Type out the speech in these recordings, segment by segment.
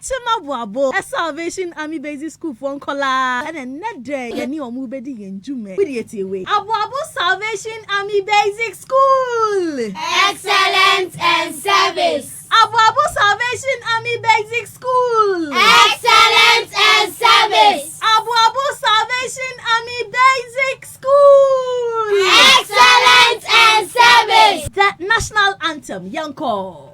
Akyem Aboabo Salvation Army Basic School for Nkola and another yeni omu bedi yenjume we away Aboabo Salvation Army Basic School. Excellence and service. Aboabo Salvation Army Basic School. Excellence and service. Aboabo Salvation Army Basic School. Excellence and service. The national anthem, Yanko.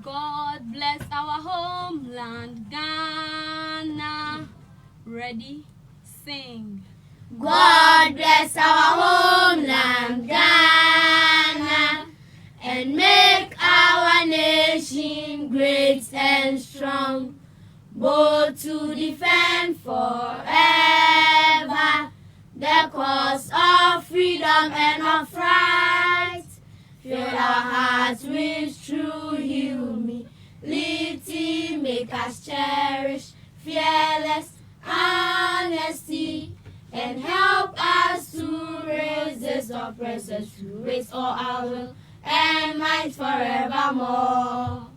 God bless our homeland, Ghana. Ready, sing. God bless our homeland, Ghana, and make our nation great and strong, both to defend forever the cause of freedom and of right. Fill our hearts with true humility, make us cherish fearless honesty, and help us to resist oppressors, to raise all our will and might forevermore.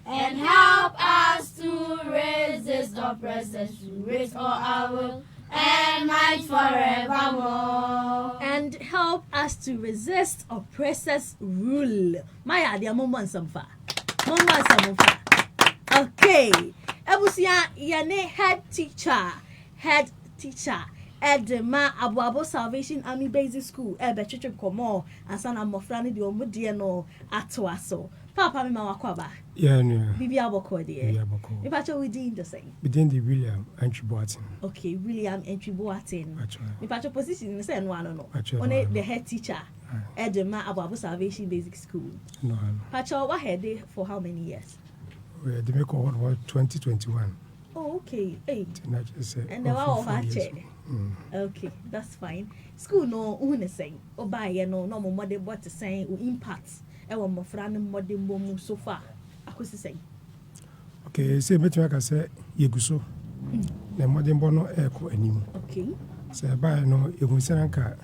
And help us to resist oppressors, to raise all our will and might forevermore. And help us to resist oppressors' rule. Maya, dear Mama Samfa. Mama Samfa. Okay. Ebusia, yane head teacher. Edema Aboabo Salvation Army Basic School. Bechiche komo. Ansana mofrani di omudie no atoaso. Papa mi mama kwaba. Yeah, no. Bibi aboko de. Bibi aboko. Mi pacho we di the same. Within the William entry boating. Okay, William entry boating. Mi pacho position say no no. Only the head teacher. Edema Aboabo Salvation Basic School. No. Pacho what head for how many years? Well, they make all 2021. Oh, okay. 8. And the wow of okay, that's fine. School no one saying. Oba ye no mo mother what saying impact. Ewa mo frane mother bomu so far. Akosi saying. Okay, say me to say yeguso. Na mother bono eko anim. Okay. Say ba no egunse nka.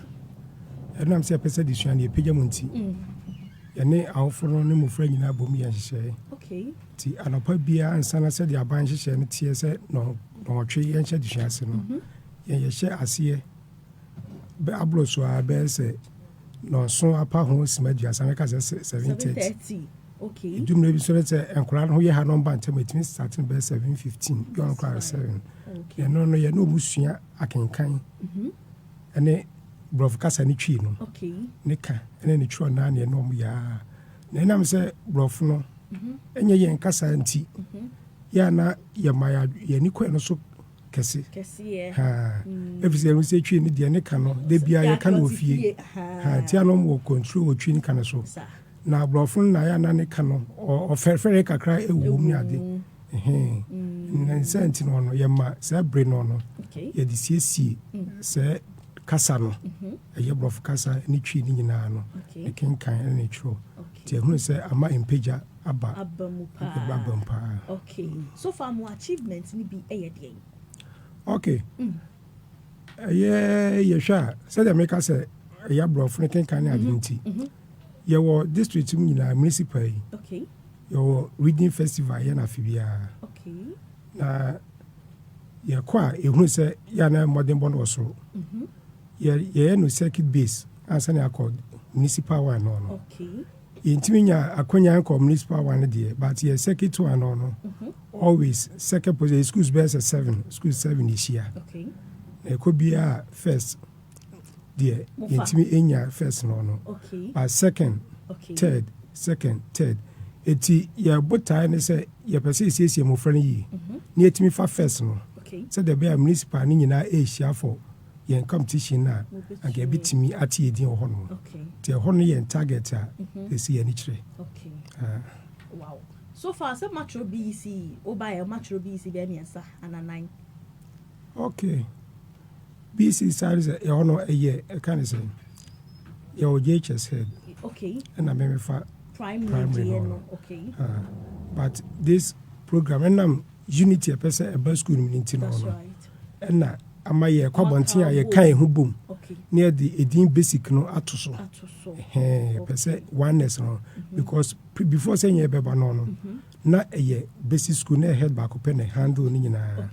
Enam say pese disua na epeja munti. Yene awoforo ne mo fra nyina bom ya hye. Okay. Ti anopa bia ansana se de aban hye ne tie se no twe yen hye disua ase no. Yen hye ase be abroso a be se no so apa ho simadu asa meka se 7:30. Okay. Dumre bi so ne se enkora no ye ha number ntem etimi starting be 7:15. You on class 7. Okay. No ye no busua akenkan. Ene brof kasa ni twi no. Okay. Ne ka ene ni twi na na no mu ya. Na nam se brof no. Enye yen kasa nti. Ya na ye maya ye ni kwen no so kese ye. Ha. Efise no se twi ni de ne ka no. De bia ye ka no ofie. Ha. Ti ano mo control o twi ni ka no so. Na brof na ya na ne ka no. O ferfere kakra ewu mu ade. Na senti no no ye ma se bre no no. Ye di siesie se kasa no. Ye brof kasa ni twi ni nyina no. E kenkan na tro. Ti ehunu se ama impeja Abampa. Okay. So far more achievements ni bi eyedien. Okay. Yeah, sure. Say the make say ya brof ne kenkan na adinti. Ye wo district mu nyina municipal. Okay. Your reading festival ya na fibia. Okay. Na ye kwa ehunu se ya na modern bond osoro. Ye no circuit base ansa na accord municipal one no. Okay. Intiminya akonya ko municipal one there, but ye circuit one no. Always second position schools best 7, school 7 this year. Okay. It could be a first there. Intimi enya first no. Okay. But second, okay. Third. Eti ye botai ne say ye pese siesie mo frani yi. Ne etimi fa first no. Okay. Say the be municipal ni nyina e hia for yen competition na anke bitimi ati edin ho no. Okay. Te ho no yen target a esi ye ni kire. Okay. Wow. So far some matro BC oba matro BC be miensa ana 9. Okay. BC size e ho no eye e kan say ye OJHS head. Okay. And I me fa primary no. Okay. But this program and unity a person a bus school in no. That's right. And na ama ye kwabontin a ye kan hu bom. Okay. near the edin basic no atoso pese oneness no because before saying ye beba no na eye basic school na head back open handle ni nyina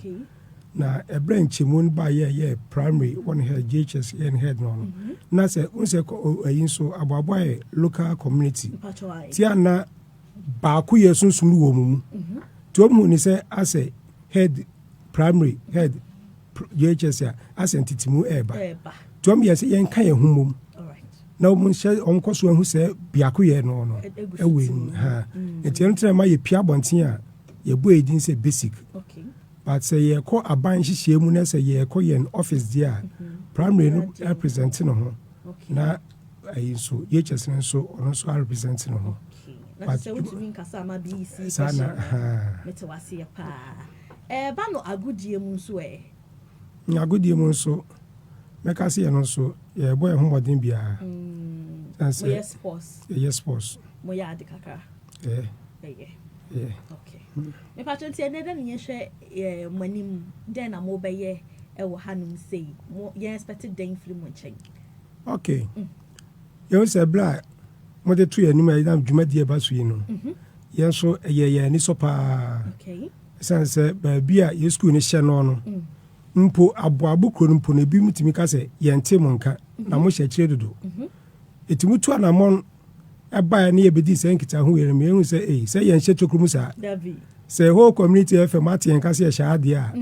na a branch mun ba ye primary one head JHS and head no na say unse ayin so Aboabo local community ti ana ba ku ye sunsun wo mu to mu ni say as a head primary head JHS as entity mu eba to am yes yen kan ye humum na mun share on koso hu say biako ye no ewe ha enti ma ye pia bonten a ye bo edin say basic but say ye ko aban hihie mu na say ye ko yen office dia primary no represent no ho na ayi so JHS no so ono so represent no ho but say what mean kasama BC sana metewase pa ba no agudie mu so agudie mu so meka se ye no so ye boy ho modern bia yes sports mo ya ade kaka okay me patron tie na da ne hwe manim den na mo beye e wo hanum sei mo ye expected den film mo chen okay you say bla mo de to ye nim ya dwumadi e ba so yi no ye so ye ni so pa okay sense ba bia ye school ni hye no no mpo Aboabo kro mpo na bi mutimi ka se ye ntem nka na mo hye kire dodo etimutu anamon eba na ye bedi se nkita ho yere me hu se se ye hye tokrum sa David se whole community FM atien ka se ye hye ade a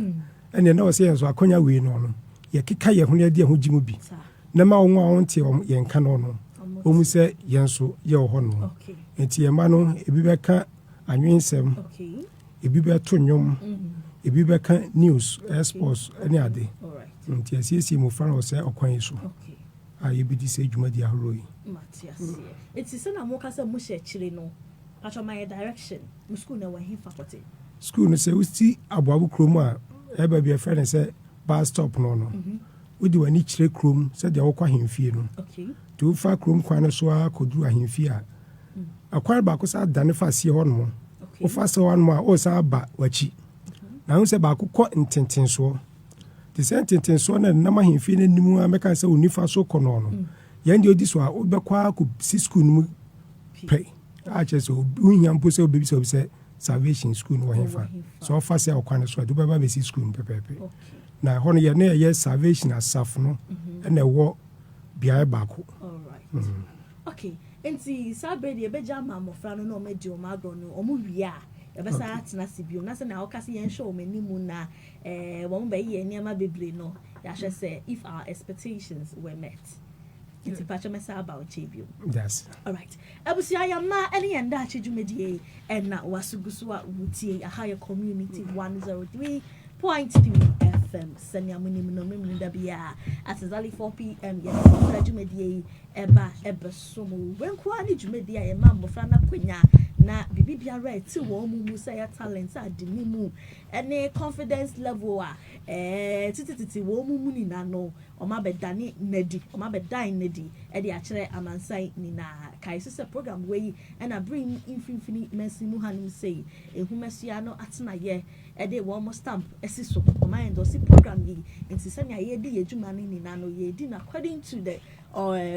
ene na wo se ye so akonya we no no ye keka ye ho ne de ho gimu bi na ma won a won te ye nka no no o mu se ye nso ye ho no enti ye ma no ebi beka anwensem ebi be to nwom ebi be ka news sports any ade nti asiesi mo fa no se okwan so ayi bi di se dwumadi ahoro yi Matias eti se na mo ka se mo hye kire no patcho my direction mo school na wahin faculty school no se usti Aboabo krom a eba bi e friend se bus stop no no udi wani kire krom se de wokwa hemfie no to fa krom kwan so a koduru ahemfie a akwan ba ko sa dane fa sie ho no o fa se ho no a o sa ba wachi na hu se ba ko ntenten so the sentence so na na mahemfie na nimu a meka se onifa so kono no yan de odi so a obekwa ko si school mu pay a che so unhia mpo se obebi se salvation school no hefa so fa se akwane so do beba be si school pepepe na hono ye na ye salvation asaf no na wo bia ba ko all right okay enti sabredi ebeja ma mofra no na o medi o magro no o mu wi a ebesa atena sibio na se na okase yen show manimu na wo mo be ye niam bebre no ya hwe say if our expectations were met it's a patch message about chebio yes all right abusia Yɛn Mma ene Yɛn Daakye dwumedie na wasuguso a wutie a higher community 103.3 FM senya munim no memnu da bia at exactly 4 p.m. Yɛn dwumedie eba somo wenko ani dwumedie a Yɛn Mma mbofra na kwanya na bibi biara ti wo mu say ya talent adini mu ene confidence level a tititi wo mu ni na no o ma bedane nadi o ma bedan nadi e de akere amansai ni na kai so program we and bring infinity mercy mu hanum say ehumasia no atena ye e de wo mo stamp esiso o ma endorse program yi nti sanya ye di yedwuma ni na no ye di according to the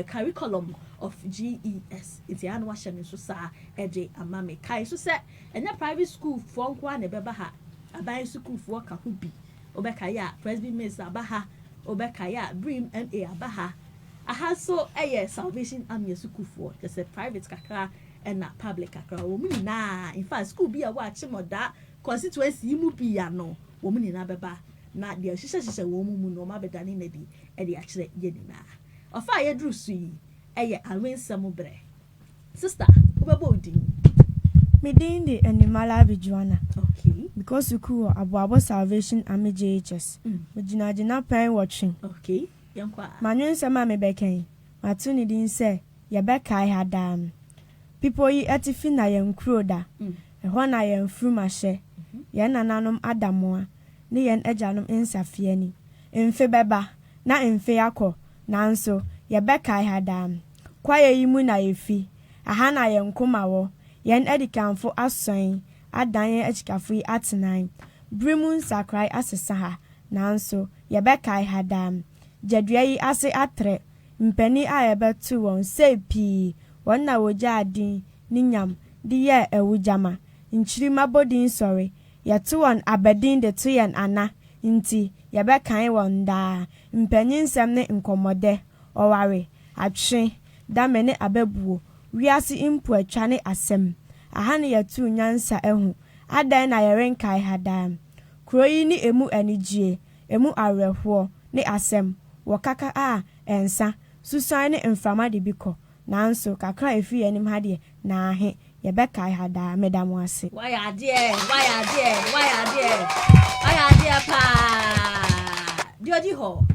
curriculum of GES iti anu wa hyɛ so saa ɛde amame kai so sɛ ɛnyɛ private school for nkwa na bɛba ha aban school for ka ho bi obɛka ya presby miss abaha obɛka ya brim ma abaha aha so ɛyɛ salvation army school for just a private kakra ɛna public kakra wo mu na in fact school bi a wa achimoda constituency mu bi ya no wo mu na bɛba na de hyehyɛ wo mu no ma bɛdane na di ɛde akyerɛ ye ni na ofa ye dru sui eye awensam bre sister obebo odin me din de animala bijuana okay because you cool Aboabosalvationarmybasicschool JHS me gina pen watching okay yankwa manwen sama me beken matu ni din se ye bekai hadam people yi atifi na ye nkro da ho na ye mfru mahye ye nananom adamoa ne ye ajanom nsafie ni emfe beba na emfe yakọ nanso yebekai hadam kwaye yimu na yefi aha na ye nkoma wo yen edikanfo asoin adan ye achikafo yi atenan brimun sakrai asesa ha nanso yebekai hadam jadua yi ase atre mpani a yebetu won sei pii won na wogya adin ni nyam de ye ewujama nchiri mabodin sorry yetu won abedin de to yen ana nti yebekan won da mpani nsem ne nkomode oware atwe da mene abebuo wiase impu atwa ne asem aha ne yetu nyansa ehu adan na yerenkai hadam kroyi ni emu anigye emu awerho ne asem wakaka a ensa susan ne mframa de biko nanso kakra efi enim ha de na ahe yebekai hada medamu ase why are there pa diodi ho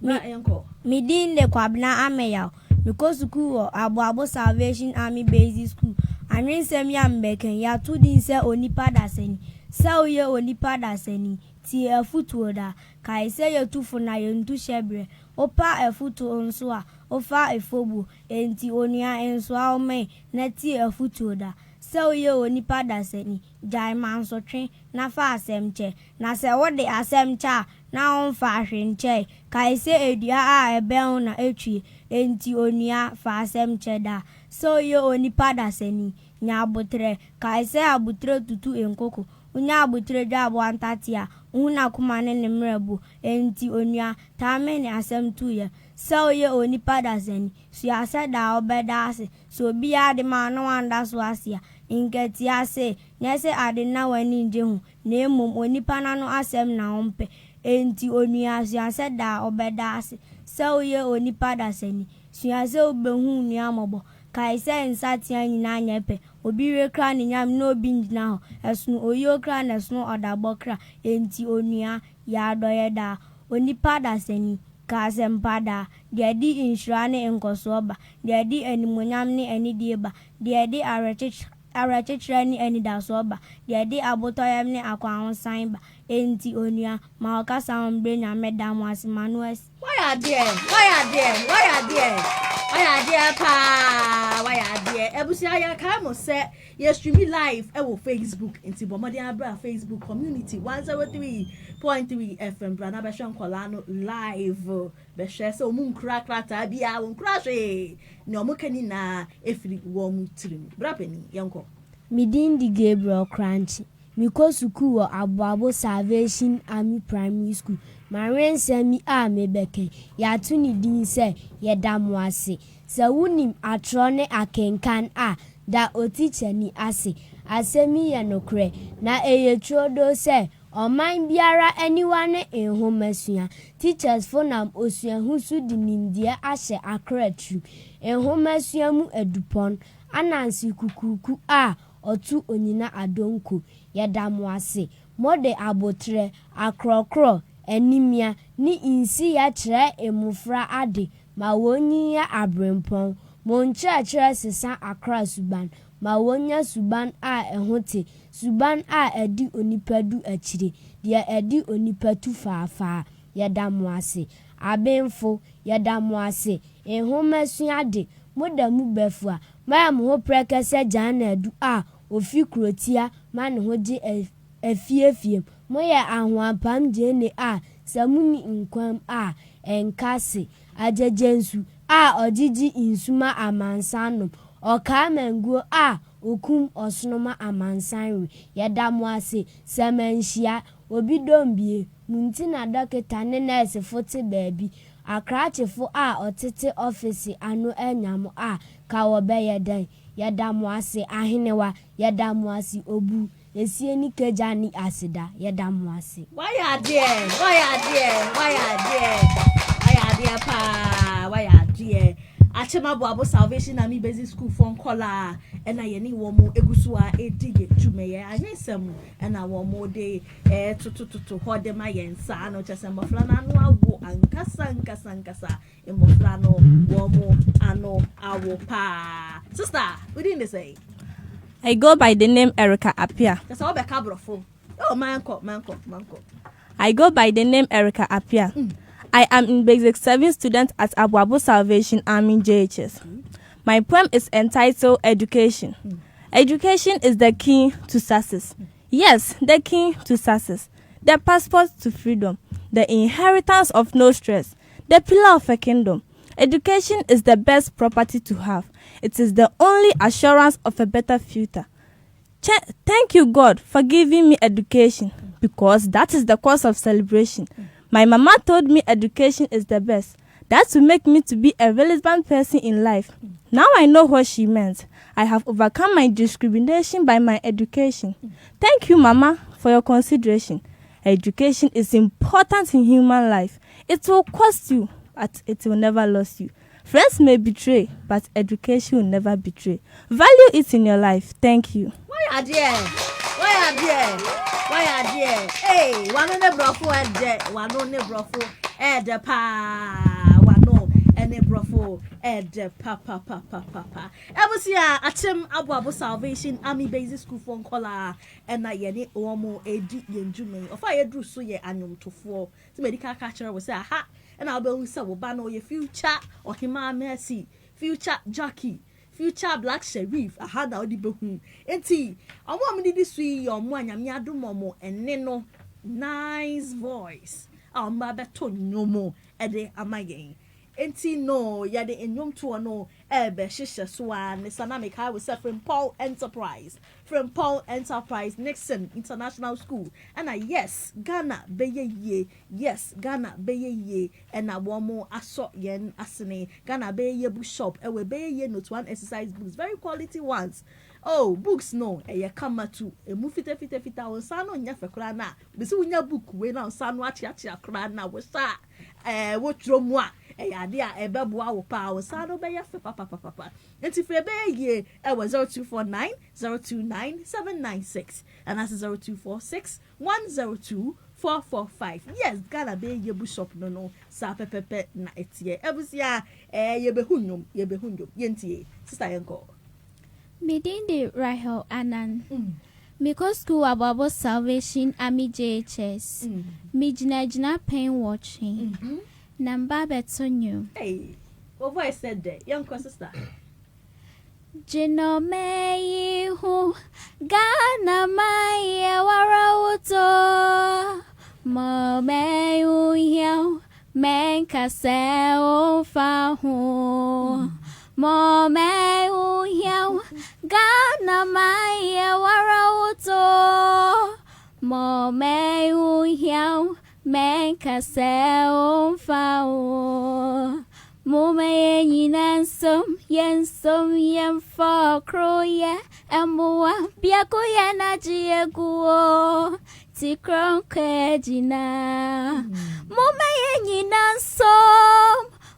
na enko Midin de kwabna ameya because school Aboabosalvationarmybasicschool anwen sem ya mbeken ya tudin se onipa daseni se oye onipa daseni ti efutuo da kai se yetufu na yentu shebre opa efutuo nso a ofa efobu enti onia enso a ome na ti efutuo da se oye onipa daseni jai mansotwe na fa asemche na se wode asemcha na onfa ahwenche kai se edua a ebel na etwi enti onia fa asemche da se oye onipa daseni nya abutre kai se abutre tutu enkoko unya abutre dwa abwantatia una kumane ne mrebu enti onia tame ne asem tuye se oye onipa daseni su ase da obeda ase so bia de ma no anda so asia inketi ase nyese ade na wani nje hu na emom onipa na no asem na ompe enti onia su ase da obeda ase se oye onipa daseni su ase obehu ni amobo kai se nsatia nyina nyepe obi rekra ni nyam no obi njina ho esunu oyo kra na esunu odabokra enti onia ya doyeda onipa daseni ka sempada de di insurane enkosoba de di animonyam ni enidieba de di arachechra ni enidasoba de di abotoyam ni akwansan ba enti onia ma okasa ombre nya medamu asimanues why are there ebusia ya ka mo se ye stream live e wo Facebook enti bomode abra Facebook community 103.3 FM brana be hwan kola no live be hwe se omu nkura krata bia won kura hwe ne omukani na efiri wo mu tirim brapeni yenko Midin di Gabriel Crunchy Mikosu kuwo Aboabosalvationarmy primary school marensemi a mebeke ya tuni din se yedamu ase se wunim atrone akenkan a da otiche ni ase asemi ye nokre na eyetrodo se oman biara aniwane enhomasua teachers fonam osuahusu di nimdie ahye akratru enhomasua mu edupon anansi kukuku a otu onyina adonko yedamu ase mode abotre akrokro enimia ni insi ya kire emufra ade ma wonyi ya abrempon monchachira sesa akra suban ma wonya suban a ehote suban a edi onipadu akire dia edi onipatu faafa yedamu ase abenfo yedamu ase enhomasu ade modamu befua ma mo prekese jana adu a ofi krotia ma ne hoje efiefiem moya ahwampam jene a samuni nkwam a enkase ajejensu a ojiji insuma amansano okamenguo a okum osnoma amansanwe yedamu ase semenhia obidombie muntina dokita ne nurse fote baabi akrachefo a otete office anu enyam a kawobe yedan yedamu ase ahenewa yedamu ase obu esie ni kejani asida yedamu ase why are there Akyem Aboabosalvationarmybasicschool phone caller ena ye ni wo mo egusu a edige tumeye anyesem ena wo mo de tutututu hode ma yensa no chese mofra na anu awo ankasa emofra no wo mo ano awo pa sister what did they say? I go by the name Erica Apia. That's all be cabrofo. Oh manko. I go by the name Erica Apia. I am in Basic 7 student at Aboabosalvationarmy JHS. My poem is entitled Education. Education is the key to success. Yes, the key to success. The passport to freedom. the inheritance of no stress, the pillar of a kingdom. Education is the best property to have. It is the only assurance of a better future. Thank you, God, for giving me education, because that is the cause of celebration. My mama told me education is the best. That will make me to be a relevant person in life. Now I know what she meant. I have overcome my discrimination by my education. Thank you, Mama, for your consideration. Education is important in human life. It will cost you, but it will never lose you. Friends may betray, but education will never betray. Value it in your life. Thank you. Why are there? Hey, one on the brofo and one on the brofo and the pa, one no, and the brofo and the papa. I was here at Aboabosalvationarmybasicschool phone caller, and I yet omo a deep Yenjume. Of I drew so ye annual to 4. The medical catcher was a ha, and I'll be so ban or your future or Hima Mercy, future Jackie. Future Black Sheriff, a had out the book. Enti, I want me this way, your one, Yamiadu Momo, and Neno, nice voice. Our Babaton no more, at the Amagain. Enti, no, yade in room to a no, Shisha Swan, the Sanamic I was from Paul Enterprise, Nixon International School, and yes, Ghana, Beye, yes, Ghana, Beye, and a one more assault yen asene, Ghana Beye book shop, and we Beye not one exercise books, very quality ones. Oh, books no, a come to a movie fita on Sano Nyafrana, but so in your book, when on San Watia Crana was that, what moi. Idea a babu power sano by papa. And if a bay I was 0249 029 796 and that's 0246 102 445. Yes, Ghana be ye bushop no sa pepe na etie. Ebusia ye behunum yentie sister yanko. Midindi Rahel Anan. Because school Aboabo Salvation Army JHS. Mijina pain watching. Namba betonyo. Hey, what voice said that? Young sister. Jino me hu Ghana mai warauto. Mo me uyao men kase o fa hu. Mo me uyao Ghana mai warauto. Mo me uyao men kase o fa o. Mume yen for croye amua biako yana jiegu ti kronke jina. Mume yen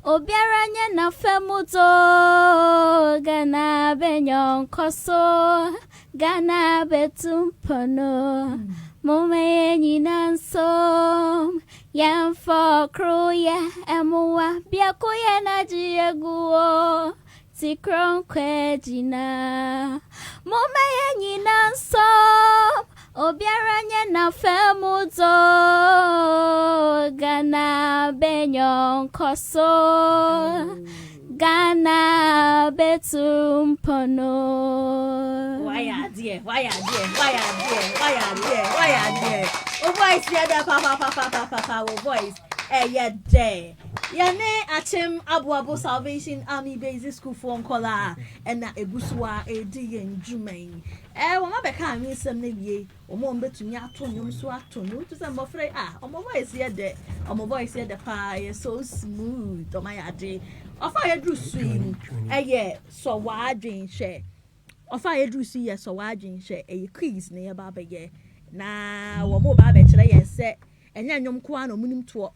obiara nya na femuto Ghana benyon koso Ghana betumpano. Mume yen for croye amua biako yana jiegu ti kronke jina. Mume yen obiara nya na femuto Ghana benyon koso Ghana betumpano. Why are dear? Oh voice yeah papa voice. Yeah there. Yane Akyem Aboabosalvationarmybasicschool phone caller and na ebusua edi yenjumen. Wama beka mi sem na wie. Omo mbetumi ato nyom so ato no to say mbofre omo voice yeah there. Omo voice yeah the pa so smooth. Omo yade. Ofa yedru swing. So wadwen hwe. Ofa yedru su ye so wadwen hwe. Quiz na ye ba be na wo mo ba be kire ye se enya nyom ko an omunim to.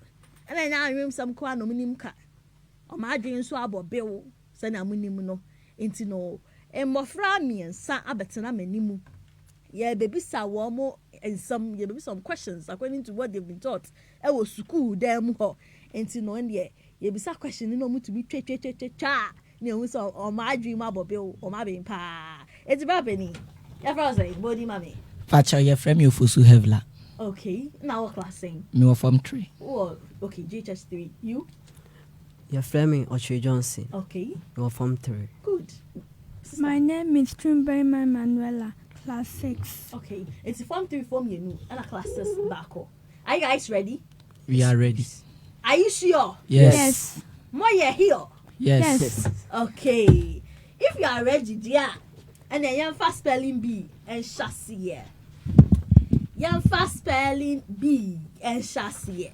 And I now room some quan no minimka. O my dreams so Aboabo se na munim no. Inti no. And mofra me and sa abetana menimu. Ye baby sa womo and some questions according to what they've been taught. I was school them ho. Inti no and ye be sa question no mu to be cha. Ne so o my dream Aboabo o my being pa. It's babeni. Everyone say body mommy. Facha your frame you fusu hevla. Okay, now what class saying? Me were from 3. Oh, okay, JHS 3. You? You're framing Ocho Johnson. Okay. You're from 3. Good. My name is Trimberman Manuela, class 6. Okay, it's Form 3 form you know, and a class 6 back. Are you guys ready? We are ready. Are you sure? Yes. More you here? Yes. Okay. If you are ready, dear, and then you fast spelling B and chassis. You fast spelling B and chassis.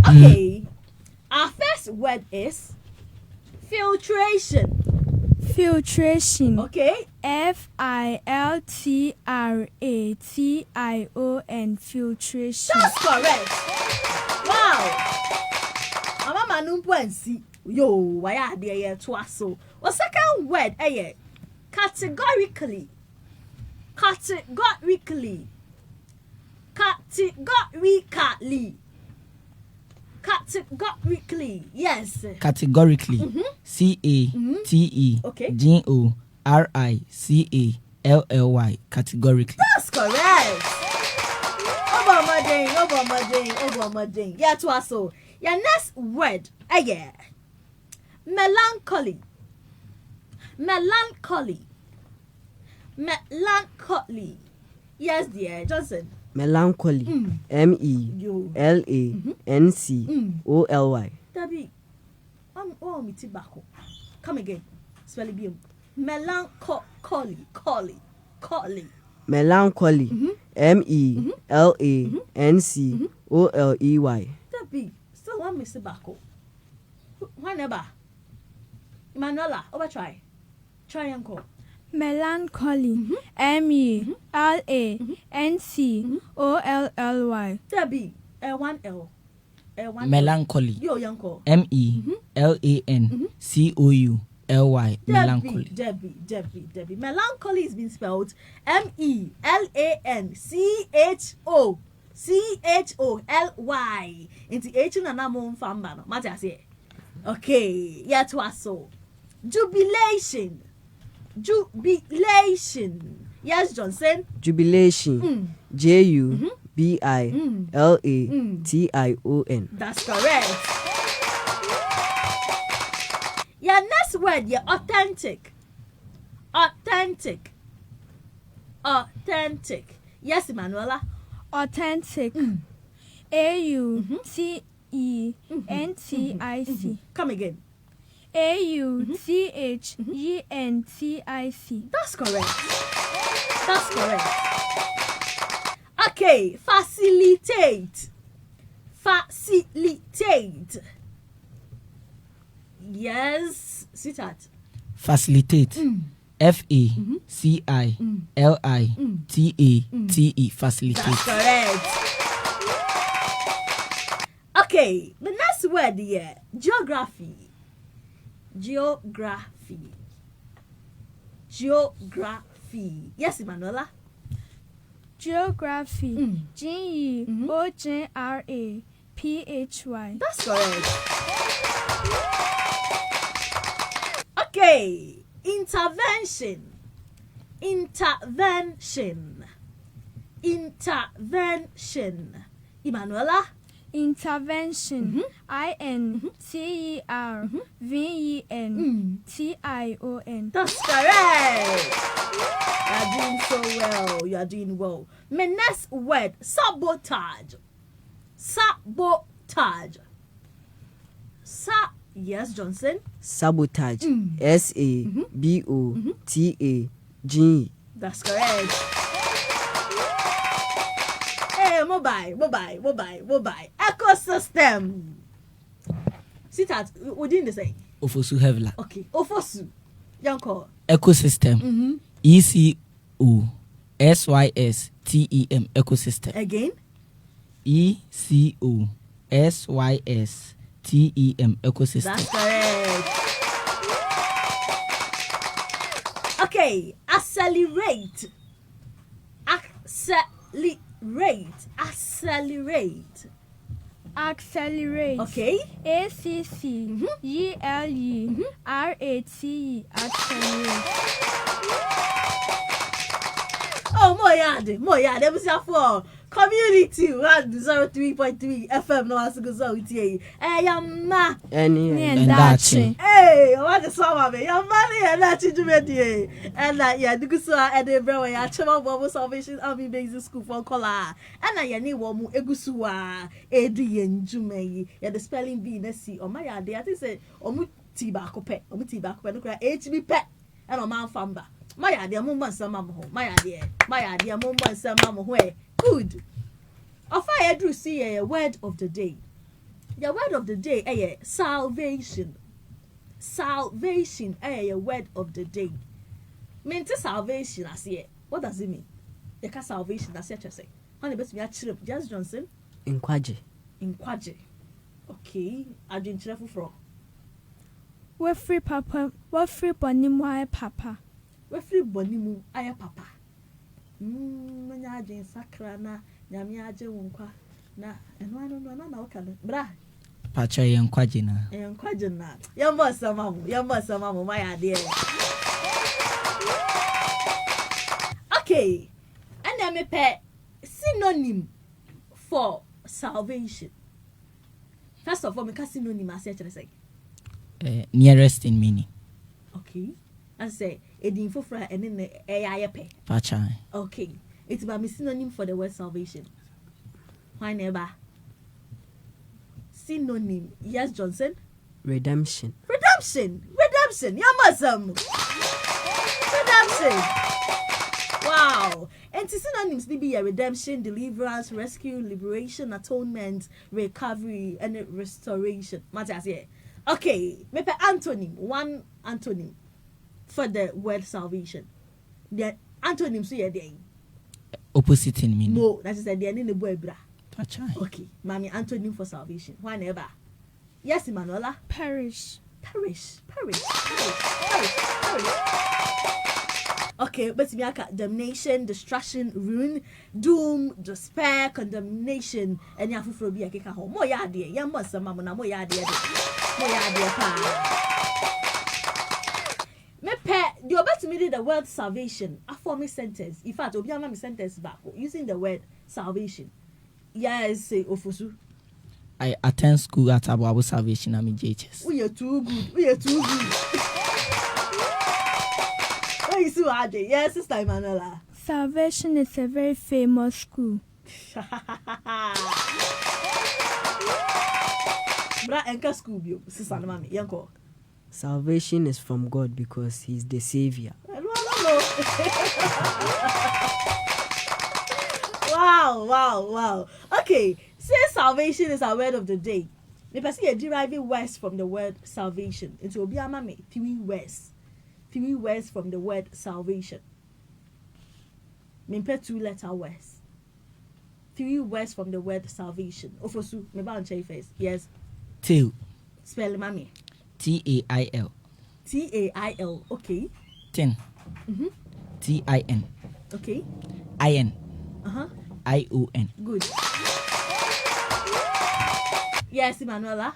Okay. Our first word is filtration. Filtration. Okay. Filtration. Filtration. That's correct. Wow. Mama manumpo and see. Yo, why are they here to us so? What second word? Categorically. Categorically. Categorically. Categorically. Yes. Categorically. CATEGORICALLY. Categorically. That's correct. Obama. Yeah, to us so. Your next word. Melancholy. Yes, dear Johnson. Melancholy. MELANCOLY. Debbie. Me tobacco. Come again. Spell it. Melancholy. Melancholy. MELANCOLEY. Debbie. Still one Mr. Bacco. Whenever. Manuela, over try. Triangle. Melancholy. MELANCOLLY. Debbie. One L. Melancholy. Yo, Yanko. MELANCOULY. Melancholy. Debbie. Melancholy is being spelled MELANCHOLY. Into H and Anamon Fambano. Matter say. Okay. Yeah, to us so. Jubilation. Yes, Johnson. Jubilation. JUBILATION. That's correct. Your next word, yeah, authentic. Yes, Emanuela. Authentic. AUTHENTIC. Come again. AUTHENTIC. That's correct. Okay, facilitate. Yes, sit at. Facilitate. FACILITATE. Facilitate. That's correct. Okay, the next word here, geography. Yes, Emanuela. Geography. GEOGRAPHY. That's correct. Okay, intervention. Emanuela. Intervention. INTERVENTION. That's correct. You are doing well. My next word, sabotage. Yes, Johnson. Sabotage. SABOTAGE. That's correct. Hey, mobile. Ecosystem. Sit at within the same. Ofosu Hevla. Okay. Ofosu. Yanko. Ecosystem. ECOSYSTEM. Ecosystem. Again. ECOSYSTEM. Ecosystem. That's correct. Okay. Accelerate. Okay. ACCELERATE. Accelerate. Oh, Moyade, ebusia for community 103.3 FM no asugo with ye. Yɛn Mma. Yɛn Daakye. Hey, what the song me? Yɛn Mma ni Yɛn Daakye jumedie. And ya duguso a de bra ya Akyem Aboabosalvationarmybasicschool for kola. And ya ni wo mu egusu a edi yen jumeyi. Ya the spelling bee na si o ma ya de. I think say omu ti ba ko pe. Omu ti ba ko pe no kra HB pe. And o man famba. My idea, Mumba Samaho. My idea, Mumba Samaho. Good. Of I do see a word of the day. The word of the day, salvation. Salvation, a word of the day. Mean to salvation, I see it. What does it mean? The salvation, that's what I say. Honey, best me a chirp, Jazz Johnson. In Kwaji. Okay, I didn't travel from. What free papa? What free bonny papa? Wefri bonimu aya papa. Manya ajen sakra na nyame aje wonkwa na eno na woka no. Bra. Pacha yɛn kwaje na. Yɛn kwaje na. Yɛn boss amamu my ade. Okay. And me pe synonym for salvation. First of all, me ka synonym ase chere say. Nearest in meaning. Okay. I say edin fofra and then ayape. Pacha. Okay. It's about me synonym for the word salvation. Why never? Synonym. Yes, Johnson. Redemption. Yamasam. Redemption. Wow. And synonyms be a redemption, deliverance, rescue, liberation, atonement, recovery, and restoration. Matters here. Okay. Maybe antonym. One antonym for the word salvation. The antonym so you're there. Opposite in meaning. No, that is the end in the boy bra. Pacha. Okay, mommy, antonym for salvation. Whenever. Yes, Emanuela. Perish. Okay, but me damnation, destruction, ruin, doom, despair, condemnation, and yafu be a keka home. Mo ya dear, young must mamma, mo ya dear. Me pet the obet me the word salvation. I form a sentence. In fact, obi ama me sentence back using the word salvation. Yes, say ofusu. I attend school at Aboabosalvationarmybasicschool. We are too good. Where is you are? Yes, Sister Emanuela. Salvation is a very famous school. Bra enka school bio. Sister Mami, yanko. Salvation is from God because He's the Savior. Wow. Okay, since salvation is our word of the day, the person is deriving words from the word salvation. It will be three words from the word salvation. Mimpe 2-letter words. 3 words from the word salvation. Ofosu, me ba nche first. Yes. Tail. Spell mami. Tail. Tail. Okay. Tin. Tin. Okay. Iron. ION. Good. Yes, Emanuela.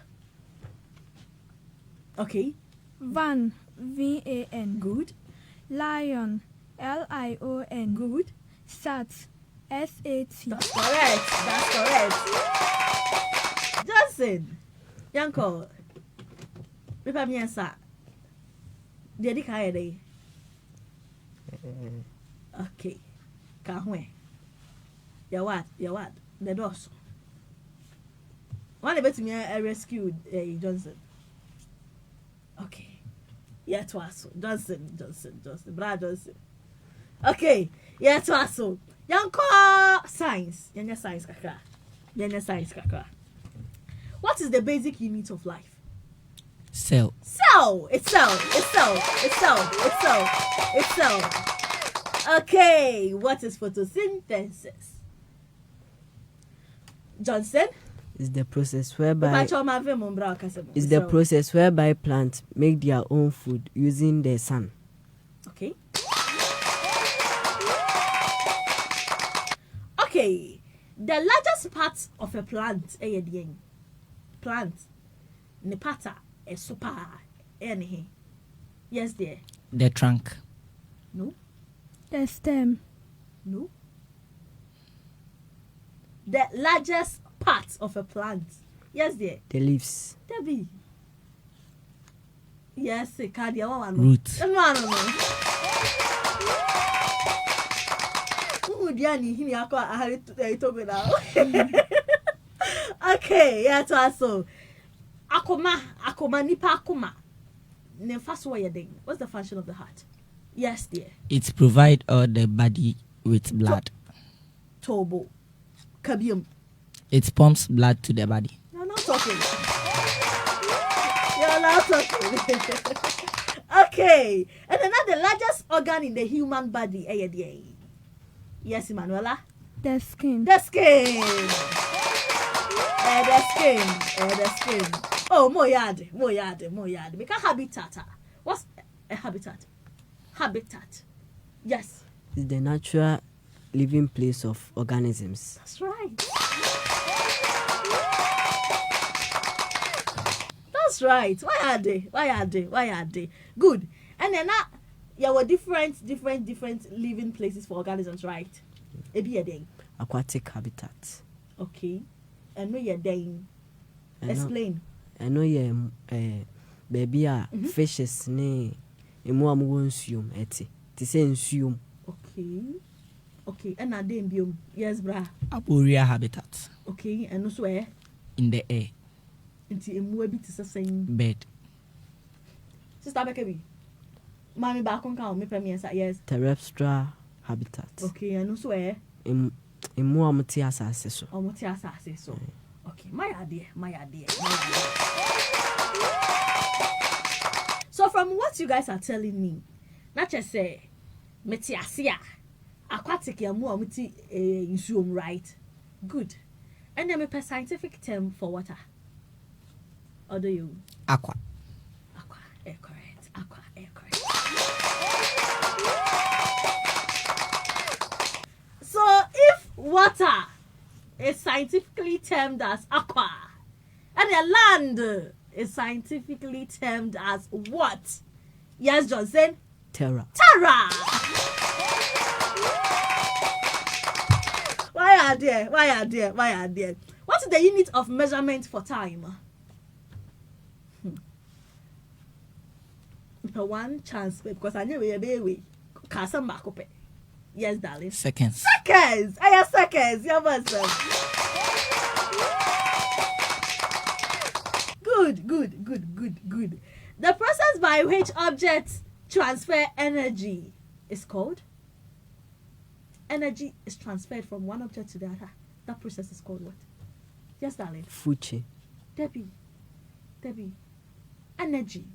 Okay. Van. VAN. Good. Lion. LION. Good. Sat. SAT. That's correct. Johnson. Yanko. Pepa miensa. Dedi ka yede. Okay. Ka hwe. Ya what? The doors. One bet me I rescued Johnson. Okay. Yeah, twaso. Johnson. Brad Johnson. Okay. Yeah, twaso. Yanko science. Yanya science kakra. What is the basic unit of life? Cell. It's cell. Okay, what is photosynthesis? Johnson? It's the process whereby plants make their own food using the sun. Okay. Okay. The largest part of a plant, nepata, a super, anything. Yes, dear. The trunk. No. The stem. No. The largest part of a plant. Yes, dear. The leaves. Debbie. Yes, Kadia. Root. No. Okay, yeah, so akoma nipa akoma. Ne fast way thing. What's the function of the heart? Yes, dear. It provides all the body with blood. Tobo. Kabium. It pumps blood to the body. You're not talking. You're not talking. Okay. And another largest organ in the human body. Yes, Emanuela. The skin. The skin. The skin. Oh, moyade. Because habitat. What's a habitat? Habitat. Yes. It's the natural living place of organisms. That's right. That's right. Why are they? Good. And then there were different living places for organisms, right? Ebi yedeng. Aquatic habitat. Okay. And no yedeng. Explain. I know baby fishes ne emu amu nsuom eti. Ti say nsuom. Okay. And a biome. Yes, bra. Arboreal habitat. Okay. And also where? In the air. Inti emu ebi ti saying Bed. Sister Bekebi. Mami back on count me premiers yes. Terrestrial habitat. Okay. And also where? Emu amu ti asase so. Omuti asase so. Okay. My idea. So from what you guys are telling me, not just say metiasia aquatic yamu amuti insuum, right? Good. And then a scientific term for water. Or do you? Aqua. Air correct. So if water is scientifically termed as aqua, and the land is scientifically termed as what? Yes, Johnson. Terra. Why are there? What is the unit of measurement for time? One chance, because I know we are baby. Yes, darling. Seconds. Seconds. Your person. Good. The process by which objects transfer energy is called. Energy is transferred from one object to the other. That process is called what? Yes, darling. Fuchi. Debbie. Energy.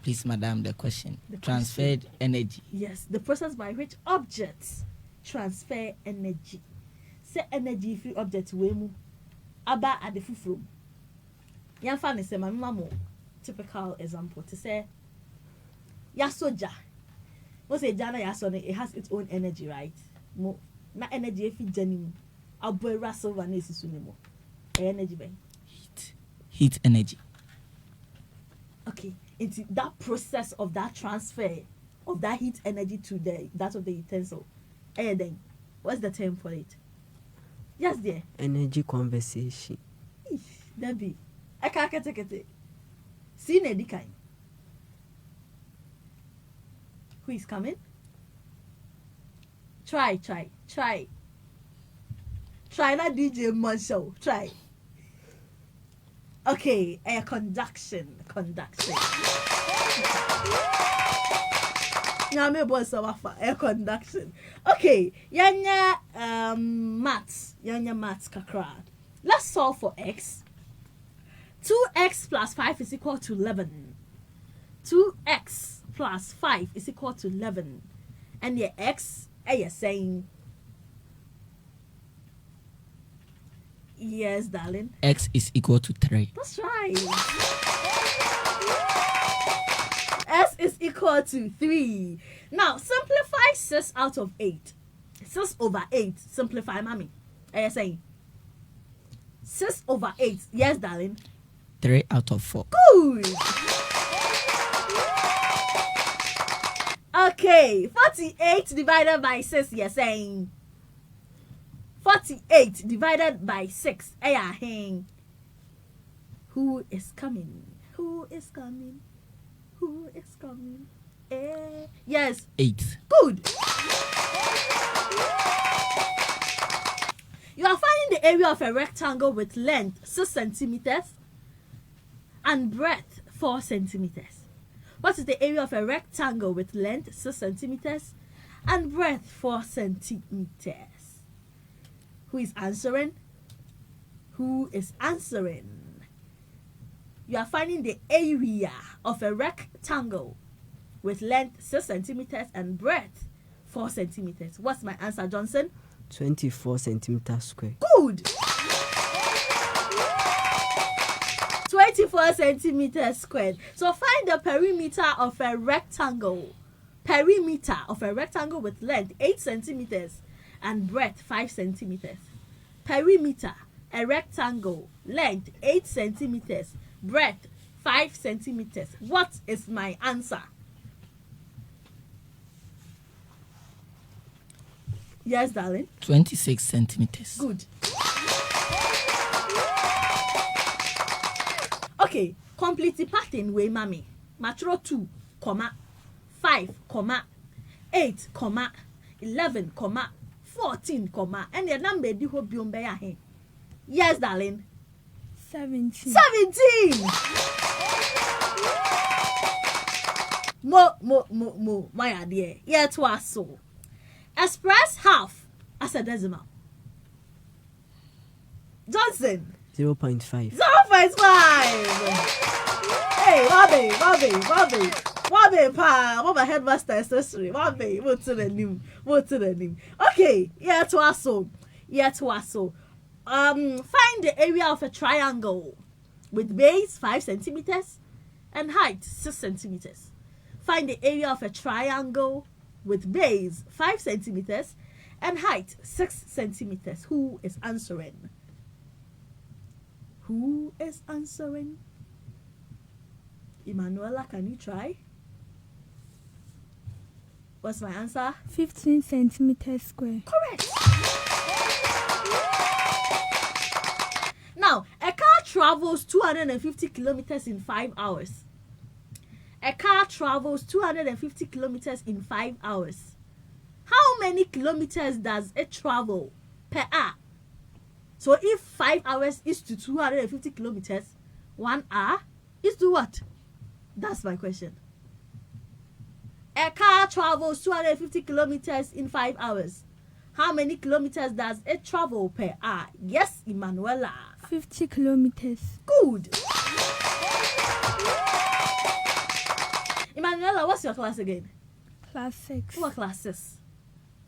Please, madam, the question. Transferred energy. Yes, the process by which objects transfer energy. Say energy free object wemu aba at the from. Yan fan say my mama typical example to say yasoja. What say jana yasone, it has its own energy, right? Mo na energy if janim abo raso vanesi sunemo. Energy ben. Heat energy. Okay. Into that process of that transfer of that heat energy to that of the utensil. And then, what's the term for it? Yes, dear. Energy conversation. Debbie, I can't take it. See Neddy kind. Who is coming? Try that DJ Marshall. Try. Okay, air conduction. Nyame boss air conduction. Okay, yanya maths kakra. Let's solve for x. 2x plus 5 is equal to 11. 2x plus 5 is equal to 11. And the x, you're saying yes, darling. X is equal to 3. That's right. S is equal to 3. Now, simplify 6 out of 8. 6 over 8. Simplify, mommy. Are you saying? 6 over 8. Yes, darling. 3 out of 4. Good. Okay, 48 divided by 6, you're saying. 48 divided by 6. Who is coming? Who is coming? Who is coming? Yes. 8. Good. You are finding the area of a rectangle with length 6 centimeters and breadth 4 centimeters. What is the area of a rectangle with length 6 centimeters and breadth 4 centimeters? Who is answering? Who is answering? You are finding the area of a rectangle with length 6 centimeters and breadth 4 centimeters. What's my answer, Johnson? 24 centimeters square. Good. 24 centimeters squared. So find the perimeter of a rectangle. Perimeter of a rectangle with length 8 centimeters and breadth 5 centimeters. Perimeter, a rectangle, length 8 centimeters, breadth 5 centimeters. What is my answer? Yes, darling. 26 centimeters. Good. Okay, complete the pattern way, mommy. Matro 2, 5, 8, 11, 14, and your number do hope you be. Yes, darling. 17. 17. Mo, my dear. Yeah, it was so. Express half as a decimal. Johnson. 0.5. 0.5. Hey, Wabi, pa, what my headmaster accessory. Wabi, what's the name? Okay, yeah, to us so. Find the area of a triangle with base 5 centimeters and height 6 centimeters. Find the area of a triangle with base 5 centimeters and height 6 centimeters. Who is answering? Who is answering? Emanuela, can you try? What's my answer? 15 centimeters square. Correct. Now, a car travels 250 kilometers in 5 hours. A car travels 250 kilometers in 5 hours. How many kilometers does it travel per hour? So if 5 hours is to 250 kilometers, 1 hour is to what? That's my question. A car travels 250 kilometers in 5 hours. How many kilometers does it travel per hour? Yes, Emanuela. 50 kilometers. Good. Emanuela, what's your class again? Class 6. What classes?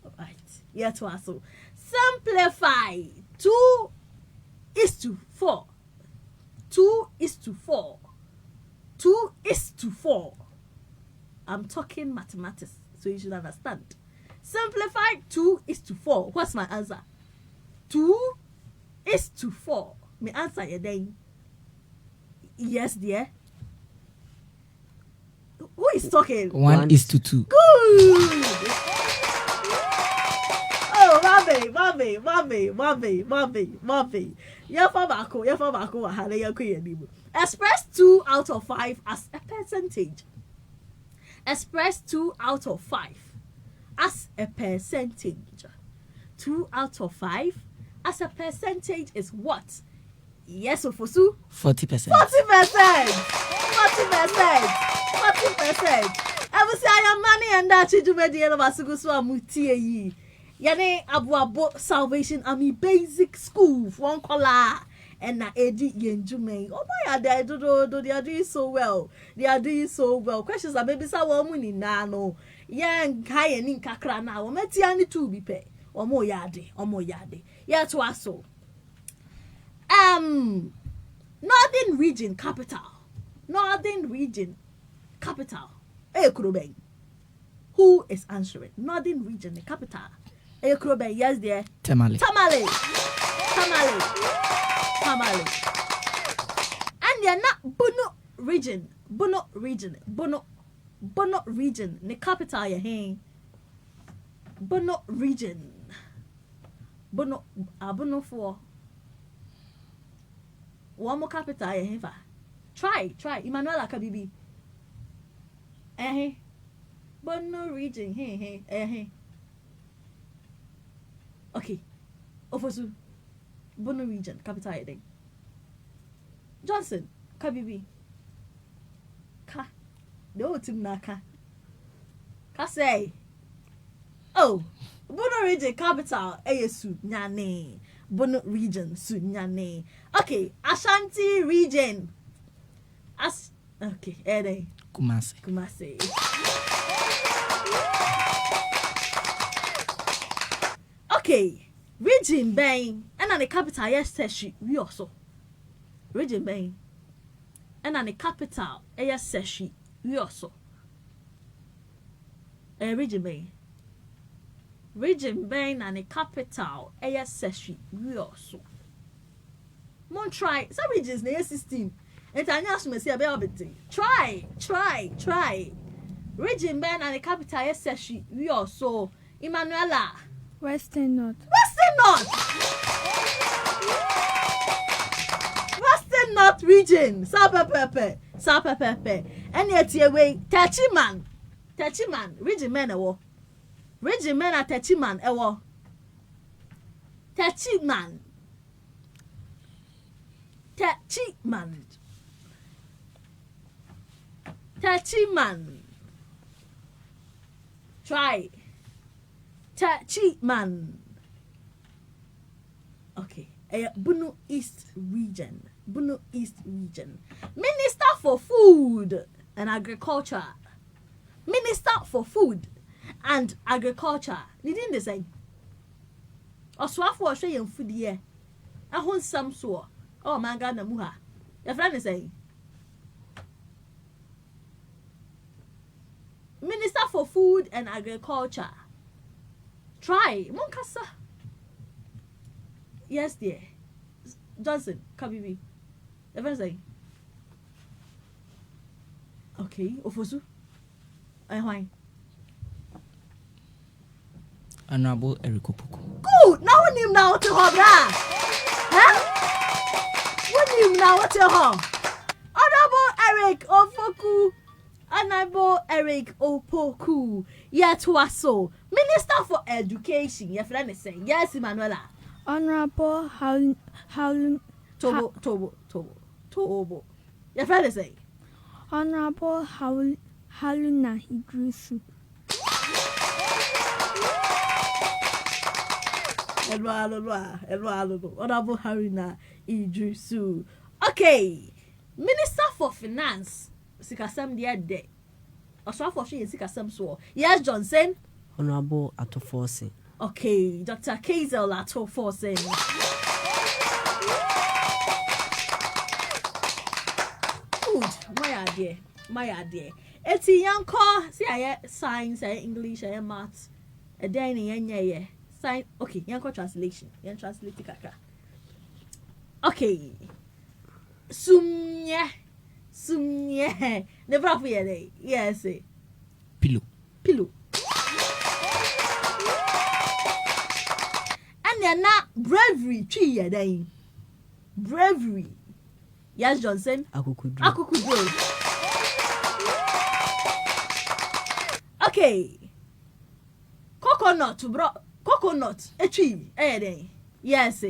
All right. Yeah, to us. So simplify. 2 is to 4. 2 is to 4. 2 is to 4. I'm talking mathematics, so you should understand. Simplify 2 is to 4. What's my answer? 2 is to 4. My answer is then. Yes, dear. Who is talking? 1 is to 2. Good. Oh, mommy. Express 2 out of 5 as a percentage. Express 2 out of 5 as a percentage. 2 out of 5 as a percentage is what? Yes, Ofosu? 40%. 40%. I will say I am money and that you do me the end of a so mutie. Yane Aboabo Salvation Army Basic School for one color and na edi yenjume. Oh my God, they are doing so well. Questions are maybe sa wo muni na no. Yen kai eni kakra na wo meti ani tu bi pe. Omo yade. Yeah, to us so. Northern region capital. Kurobeng. Who is answering? Northern region, the capital. Kurobeng, yes, dear. Tamale. And they're not Bono region. Bono region. The capital ye hen. Bono region. Bono abono for. One more capital ye hen. Try. Emmanuel Akabibi. Bono region. Okay. Ofosu. Bono region. Capital ye den. Johnson. Kabibi. Ka. The old team naka. Ka say. Oh. Bono region capital. Su nyane. Bono region su nyane. Okay. Ashanti region. Okay. Ede. Kumasi. Okay. Region bang. And the capital yes says we also. Region bang. And the capital yes says we also. Region bang. Region bang and the capital yes says we also. Mon try. Some regions near system. And I know some say about it. Try. Region bang and the capital yes says we also. Emanuela. Western North. Western North region. Sapa pepe. And yet you way Tachiman. Region man ewo. Region man at Tachiman ewo. Tachiman. Try. Tachiman. Okay. Bunu East region. Minister for Food and Agriculture. Didn't they say? Oswafo ohwe yem fudie. Ahon sam so. Oh man God na muha. Your friend is saying. Minister for Food and Agriculture. Try. Monkasa. Yes, dear. Johnson, Kabibi. Everyone say. Okay, Ofosu. Why? Honorable Eric Opoku. Good. Now we need now to hobra. Huh? We need now to home. Honorable Eric Opoku. Honorable Eric Opoku. Yetwaso. Minister for Education. Your friend is saying. Yes, Emanuela. Honorable Tobo. Your friend is saying. Honorable Haruna Idrisu. Honorable Haruna Idrisu. Okay. Minister for Finance. Sikasam the other day. Also for she Sikasam so. Yes, Johnson. Honorable Atoforsi. Okay, Dr. Kazel Atoforsi. Good. My idea. It's a young car. See, I science, English, maths. A day in ye. Sign. Okay, young translation. Young translate kaka. Okay. Sumye. Never for ye. Yes. Pillow. And they're not bravery. Tree ye day. Bravery. Yes, Johnson. Akukudu. Okay. Coconut. A tree. Day. Yes.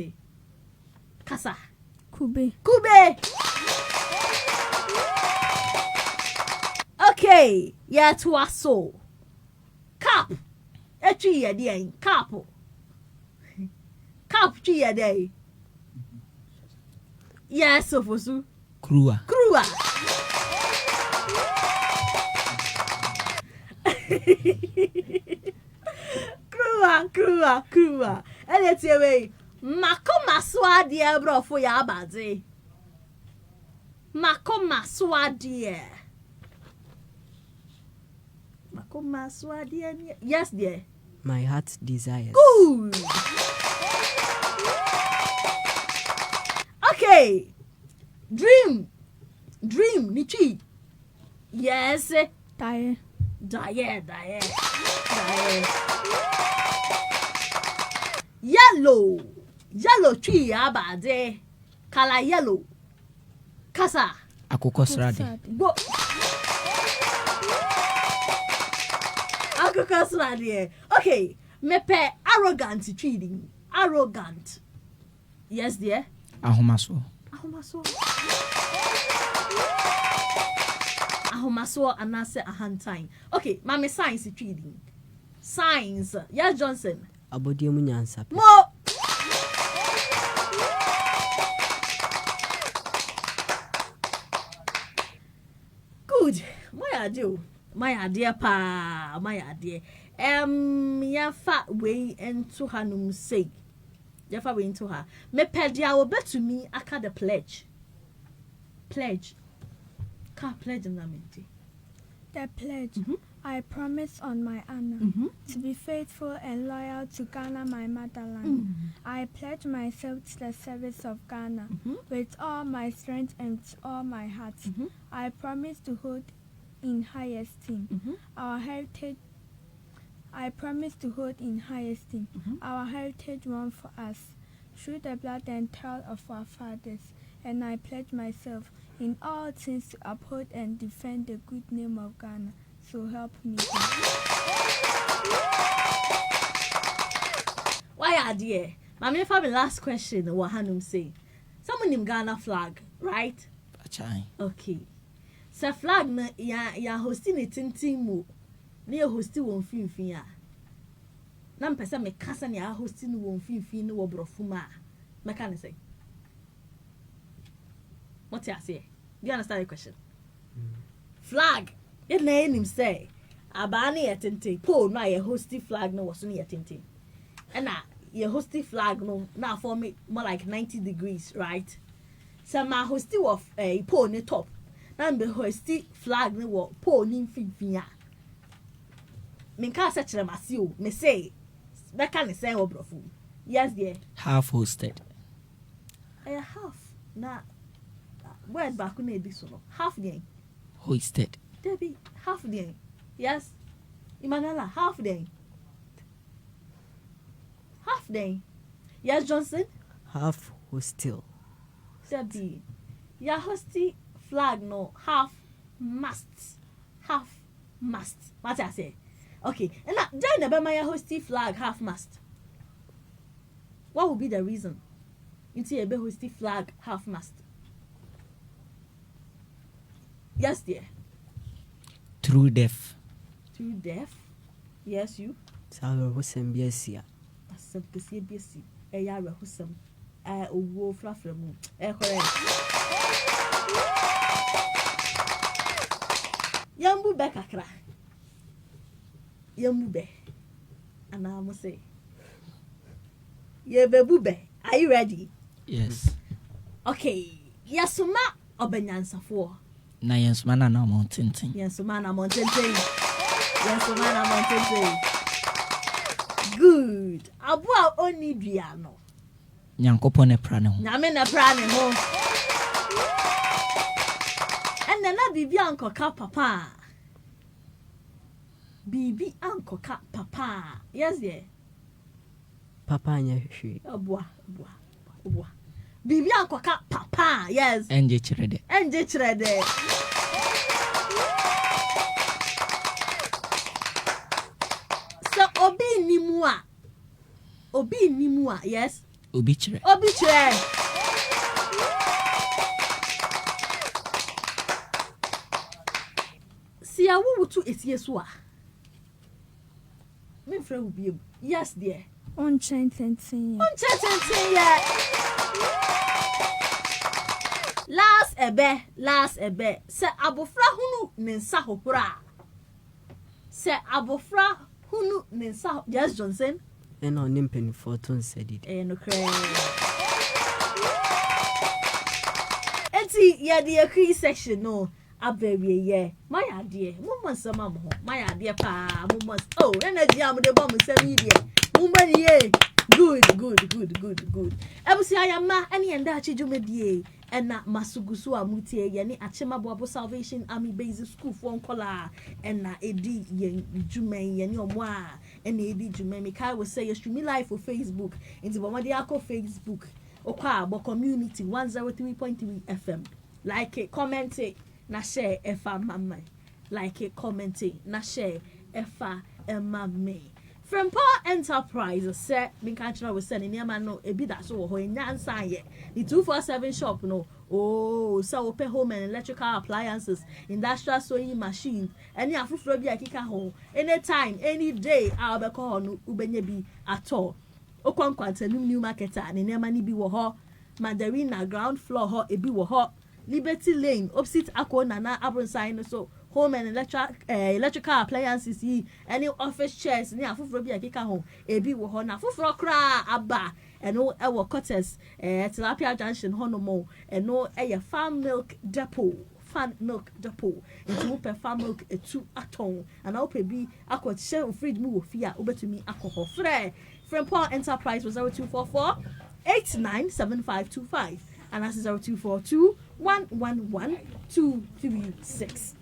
Kasa. Kube. Okay. Yeah, to us so. Cap. A tree a day. Cap tree a day. Yes, so for so. Krua. Krua. And it's your way. Makoma swadia bro for ya bazi. Makoma swadia. Yes, dear. My heart desires. Good. Okay. Dream. Nichi. Yes. Daye. Yellow tree abade. Color yellow. Kasa. Akoko srade. Go. Akoko srade. Okay. Mepe arrogant treating. Arrogant. Yes, dear. Ahomaso anase ahantan. Okay, mama science treating. Science. Yeah, Johnson. Abodiemu nyansa. Mo. Good. My idea pa. My idea. Yafa way into Hanum say. Yafa way into her. Me pedia will bet to me aka the pledge. Pledge. Ka pledge na menti. The pledge. I promise on my honor to be faithful and loyal to Ghana, my motherland. I pledge myself to the service of Ghana with all my strength and with all my heart. I promise to hold in high esteem our heritage. I promise to hold in high esteem our heritage won for us through the blood and toil of our fathers. And I pledge myself in all things to uphold and defend the good name of Ghana. So help me. Why are dear? My family last question. What Hanum say? Someone in Ghana flag, right? Achai. Okay. So flag na ya hosting it in team. Near hosting one fin. Nam pesa me kasa ni a hosting one fin no brofuma. Me can say. What you say? Do you understand the question? Flag. It name him say. Abani yetente. Po na ye hosting flag no was only yetente. And na ye hosting flag no now for me more like 90 degrees, right? So my hosting of a po ne top. Now the hosting flag no wo po ni fin. Me can't search them as you. Me say. That kind of say obrofu. Yes, dear. Half hosted. Half. Na word back on this one. Half day. Hoisted. Debbie, half day. Yes. Imanala, half day. Half day. Yes, Johnson? Half hostel. Debbie. Ya hosty flag no half mast. Half mast. What I say? Okay. And now then the my hosty flag half mast. What would be the reason? Into a hosty flag half mast. Yes, dear. True deaf. Too deaf? Yes, you. Sabe hosem biesia. Asem kesi biesi. Eya hosem. Owo frafremu. Correct. Yambu be kakra. Yambu be. And I must say. Yebebube. Are you ready? Yes. Okay. Yasuma obenyansafo. Na yensuma na mountain. Yensuma na mountain. Good. Abua oni dua no. Nyankopon ne pra ne ho. Nyame ne pra ne ho. Enne na bibi ankoka papa. Bibi ankoka papa. Yes yeah. Papa anya hwe. Abua. Bibi ankoka papa. Yes. Enje chirede. So obi nimua. Yes. Obi chire. Si awu wutu esie so a. Me frɛ wo biem. Yes dear. On chanting. Yeah. Last ebe. Se abofra hunu ne nsa hopura. Yes, Johnson. And on impen for ton said it. No cray. Enti ya the key section no. Ababy ye. My idea. Mumma sama mo. My idea pa mumma. Oh, energy am the bomb 7 year. Mumma ye. Good. Ebusi Yɛn Mma any Yɛn Daakye dwumadie ena masugusu amutie yɛne Akyem Aboabosalvation Basic School for nkola ena edi yɛn dwuman yɛne ɔmo a ena edi dwuman me kai will say you stream live for Facebook into bomade akɔ Facebook okwa abo community 103.3 FM like it, comment it, na share efa mama like it, comment it, na share efa mama. From Paul Enterprise, said, Minkantra was sending near man no, a bit that's all, in Nansan yet. The 247 shop, no, oh, so open home and electrical appliances, industrial sewing machine, any afufrobia kika home, anytime, any day, I'll be called Ubenyebi at all. Okonkwan's a new marketer, and near money be wo Mandarina ground floor ho, a be wo Liberty Lane, opposite Ako Nana Abronsine, so. Home and electrical appliances any office chairs ni afufuro bi akeka ho ebi wo ho na afufuro kra aba eno ewo quarters tilapia junction ho no mo eno farm milk depot into mo per farm milk etu aton and ope bi akọ share fridge mu wo fi a obetumi akọ frɛ from Paul Enterprise was 0244 897525 and that's 0242 111 236.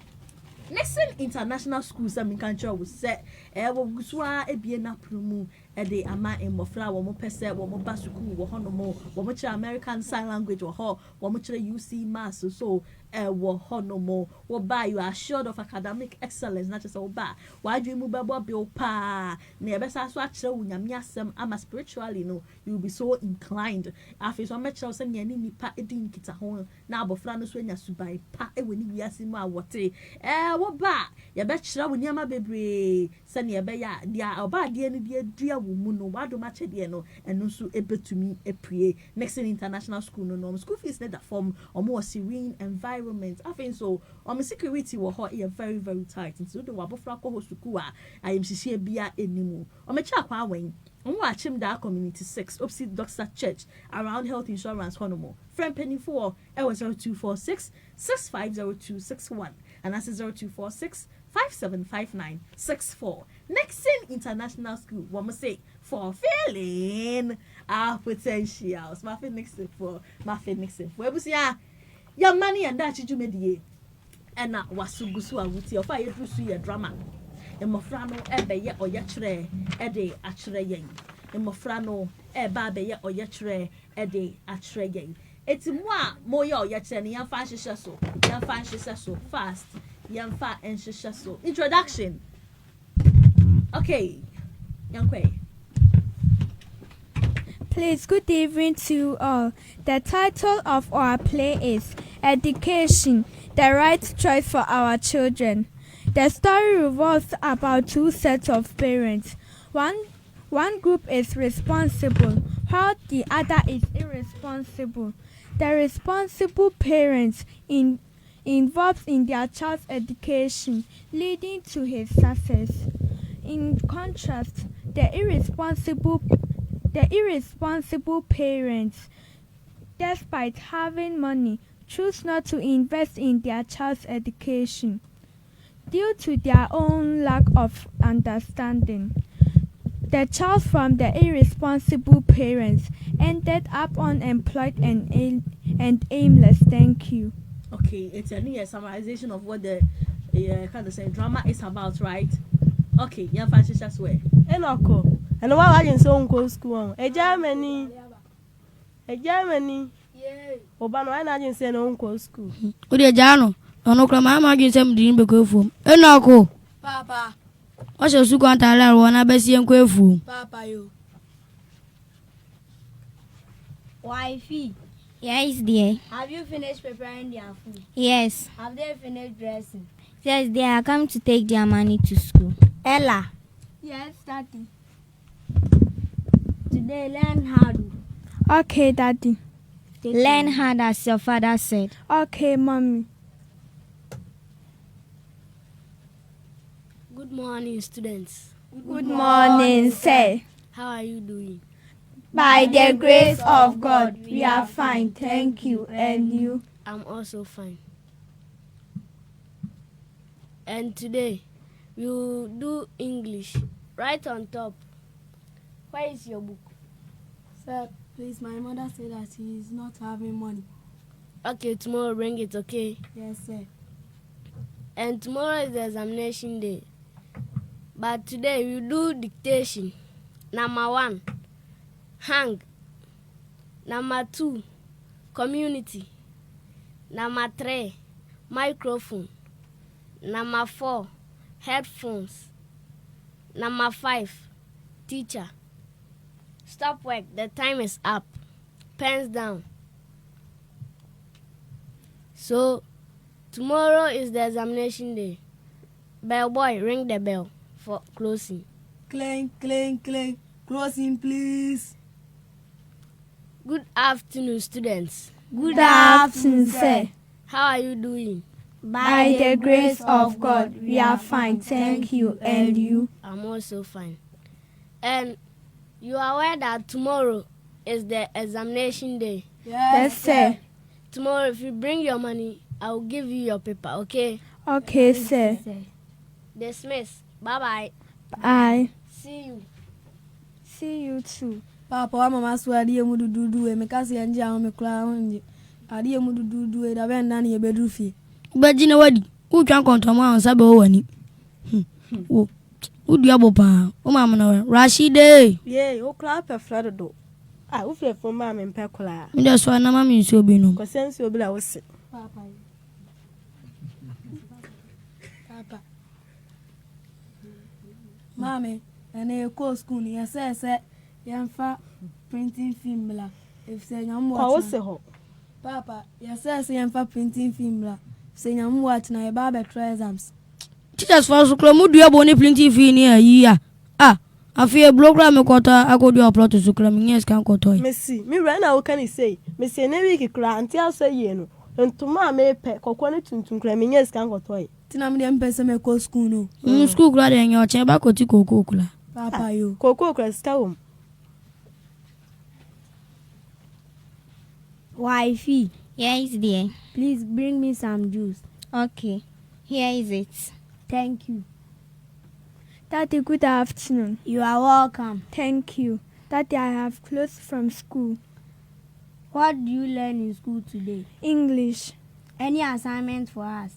Next international schools I mean country will say wo gusua ebie na promu de ama emofra wo mo pese wo mo basuku wo hono mo wo mo kire American Sign Language wo ho wo mo kire UC Mass so wo hono mo wo ba you are assured of academic excellence not just wo ba wa dwe mu bebo be pa na ebesa so akire wo nyame asem ama spiritually no you will be so inclined after so me kire so nya ni nipa edin kita ho na abofra no so nya subai pa e woni wiase mu awote wo ba ye be kire wo nyama bebre se ne be ya dia oba de ne dia dua wo mu no wado ma chede no eno so ebetumi epue next international school no school fees net that form or more serene environment I think so security wo ho e very very tight so do wabofra ko hosuku a ayem hihie bia enimu cha kwa wen Akyem da community 6 opposite Doctor Church around health insurance honomo friend penny 4 0246 650261 and that's 0246 575964. Next international school, what must say for feeling our potentials. My next for Ebusia, your money and that you made and that was so good. So I would see a fire to see a drama. And Mofrano ebe or yatre ede atreyen. And Mofrano ebe or yatre ede atreyen. It's more your yatre and yan fancy so fast. Yamfa and Shishaso. Introduction. Okay. Yankwe. Please, good evening to all. The title of our play is Education, the Right Choice for Our Children. The story revolves about two sets of parents. One group is responsible, while the other is irresponsible. The responsible parents involved in their child's education, leading to his success. In contrast, the irresponsible parents, despite having money, choose not to invest in their child's education due to their own lack of understanding. The child from the irresponsible parents ended up unemployed and aimless. Thank you. Okay, it's a near summarization of what the kind of say drama is about, right? Okay, yeah, fashion as well. Enoko. And why I didn't so go school? A Germany. Yeah. Obano, I didn't say no go school. Ode jano. Ono krama ma gin sem din be ko fum. Enoko. Papa. O se su kwanta la ro na be si en ko fum. Papa yo. Wifey. Yes, dear. Have you finished preparing their food? Yes. Have they finished dressing? Yes, they are coming to take their money to school. Ella. Yes, Daddy. Today, learn hard. Okay, Daddy. Learn hard as your father said. Okay, Mommy. Good morning, students. Good morning, sir. How are you doing? By the grace of God, we are fine. Thank you. And you? I'm also fine. And today, we will do English. Right on top. Where is your book? Please, my mother said that she is not having money. Okay, tomorrow bring it, okay? Yes, sir. And tomorrow is the examination day. But today we do dictation. Number 1, hang. Number 2, community. Number 3, microphone. Number 4, headphones. Number 5, teacher. Stop work, the time is up. Pens down. So, tomorrow is the examination day. Bell boy, ring the bell for closing. Clang, clang, clang. Closing, please. Good afternoon, students. Good afternoon, sir. How are you doing? By the grace of God, we are fine. Thank you. And you? I'm also fine. And you are aware that tomorrow is the examination day? Yes, sir. Tomorrow, if you bring your money, I will give you your paper, okay? Okay, sir. Dismiss. Bye-bye. Bye. See you. See you too. Papa, mama swear the mudu do e mekasi anje a me kura honje. Ade mudu do e da ben na ne bedu fie. Ubajina wadi. Utwa kontomo an sabe o wani. Wo. Udu abopa. O mama na Rashide. Ye, o kla pe frado do. Ah, o fie fo ma me mpe kula. Mi da so na mama nsi obi no. Ko sensi obi la wo se. Papa. Papa. Mame, ene ko school ni yesese yemfa printing film la. If say nyam watch. Kwa wo se ho. Papa, yesese yemfa printing film la. Say nyam watch na e ba be try exams. Teachers for school mu dua boni plenty fee ni ayi a. Ah, afie program me kwota akodi upload to school me yes kan kwota. Messi, me right now can say, Messi na week kra anti aso ye no. Ntoma me pe kokko ne tuntum kra me yes kan kwota. Tina me dem pese me ko school no. School kra de nya oche ba koti koko kula. Papa yo. Koko kra sta wom. Wifey. Yes, dear. Please bring me some juice. Okay. Here is it. Thank you. Daddy, good afternoon. You are welcome. Thank you. Daddy, I have clothes from school. What do you learn in school today? English. Any assignment for us?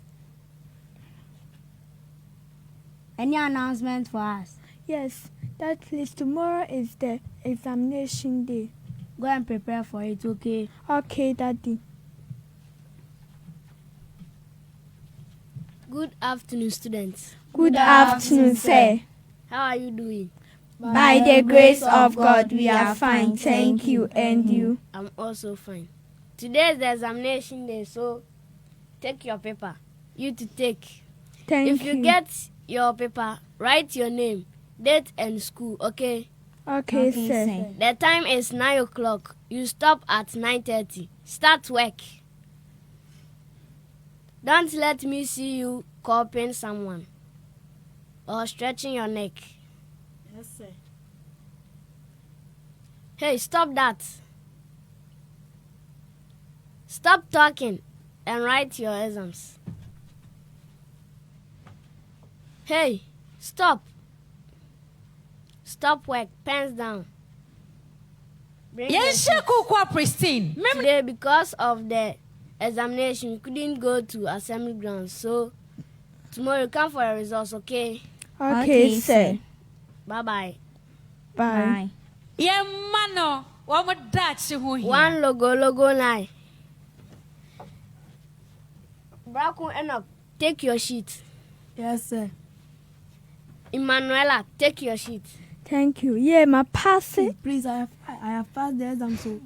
Any announcement for us? Yes. That please, tomorrow is the examination day. Go and prepare for it, okay? Okay, Daddy. Good afternoon, students. Good afternoon, sir. How are you doing? By the grace of God, we are fine. Thank you. And you? I'm also fine. Today is the examination day, so take your paper. You to take. Thank you. If you get your paper, write your name, date, and school, okay? Okay, sir. The time is 9 o'clock. You stop at 9:30. Start work. Don't let me see you copying someone or stretching your neck. Yes, sir. Hey, stop that. Stop talking and write your exams. Hey, stop. Stop work. Pens down. Yes, Pristine. Today, because of the examination, we couldn't go to assembly grounds. So, tomorrow you come for the results, okay? Okay, sir. Bye-bye. Bye. Yɛn Mma no, wo mo daakye ho hia. One logo line. Braco Enoch, take your sheet. Yes, sir. Emanuela, take your sheet. Thank you. Yeah, my pass it. Please, I have passed the exam, so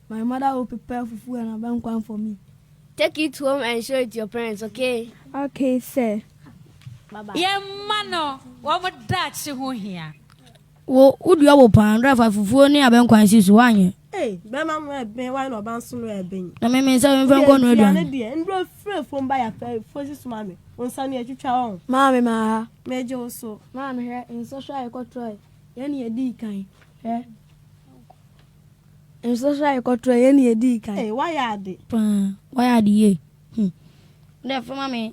my mother will prepare fufu and a bank for me. Take it home and show it to your parents, okay? Okay, sir. Bye-bye. Yɛn Mma no, wo mo daakye ho hia. Wo udu abopa ndra fa fufuo ni abenkwan si so wanye. Eh, be ma mo ebe wa no ban so no ebe. Na me nsa me fenko no edu. Na de ndro free fo mba ya fa fo si so ma me. Onsa ne atwitwa on. Mama ma. Meje wo so. Mama he in social ecotoy. Ye ne edi kan. Eh. In social ecotoy ye ne edi kan. Eh, why ade? Why ade ye? De fo mama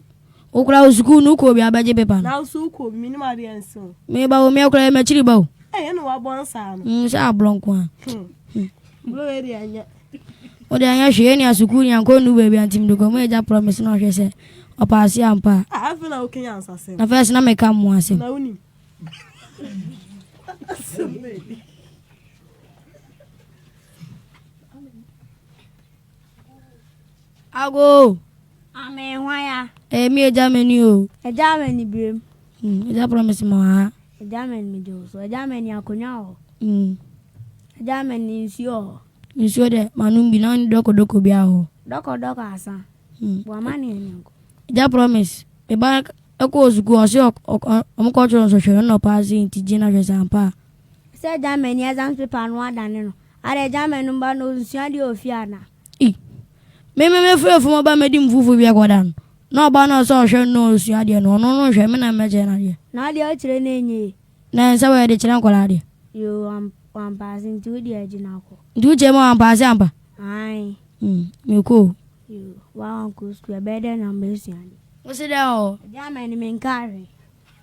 okura osuku nu ko bi abaje pepa. Na osu ko minimum ade enso. Me ba o me okura me chiri ba o. Eh, no wa bon sa no. Sha ablonko a. Blow area. O de anya hwe ni asuku ni anko nu baby antim do go me ja promise no hwe se opasi ampa. I feel like okay answer say. Na first na me kam mo asem. Na uni. Ago. Amen why? Mi eja meni o. Eja meni brem. Eja promise mo ha. Eja meni mi do so. Eja meni akonya o. Eja meni nsuo. Nsuo de manum bi na doko bia ho. Doko asa. Bo mani enko. Eja promise. E ba eko osuku o se o ko choro so hwe no pass inti gina hwe sampa. Se eja meni exam paper no adane no. Are eja meni mba no nsuo de ofia na. Me free from ba me di mfufu bia gwadan. No ba no so hwe no sua de no no hwe me na meje na de. Na de o kire na enye. Na nsa we de kire nkola de. Yo am passing to the edge na ko. Du je mo am pass ampa. Ai. Me ko. Yo wa uncle school better na mbesiani. O se da o. Ja me ni menkare.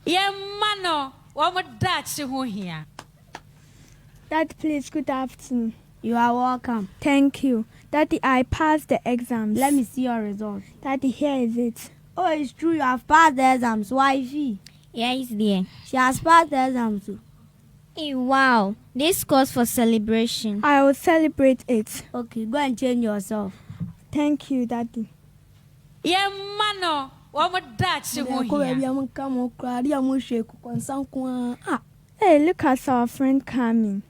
Yɛn Mma no wo mo daakye ho hia. Dad, please, good afternoon. You are welcome. Thank you. Daddy, I passed the exams. Let me see your results. Daddy, here is it. Oh, it's true. You have passed the exams. Wifey. Yes, dear. She has passed the exams too. Hey, wow. This calls for celebration. I will celebrate it. Okay, go and change yourself. Thank you, Daddy. Yɛn Mma no wo mo daakye ho Ko hia. baby am come o kra dia mo hwe ku konsan ko a. Hey, look at our friend coming.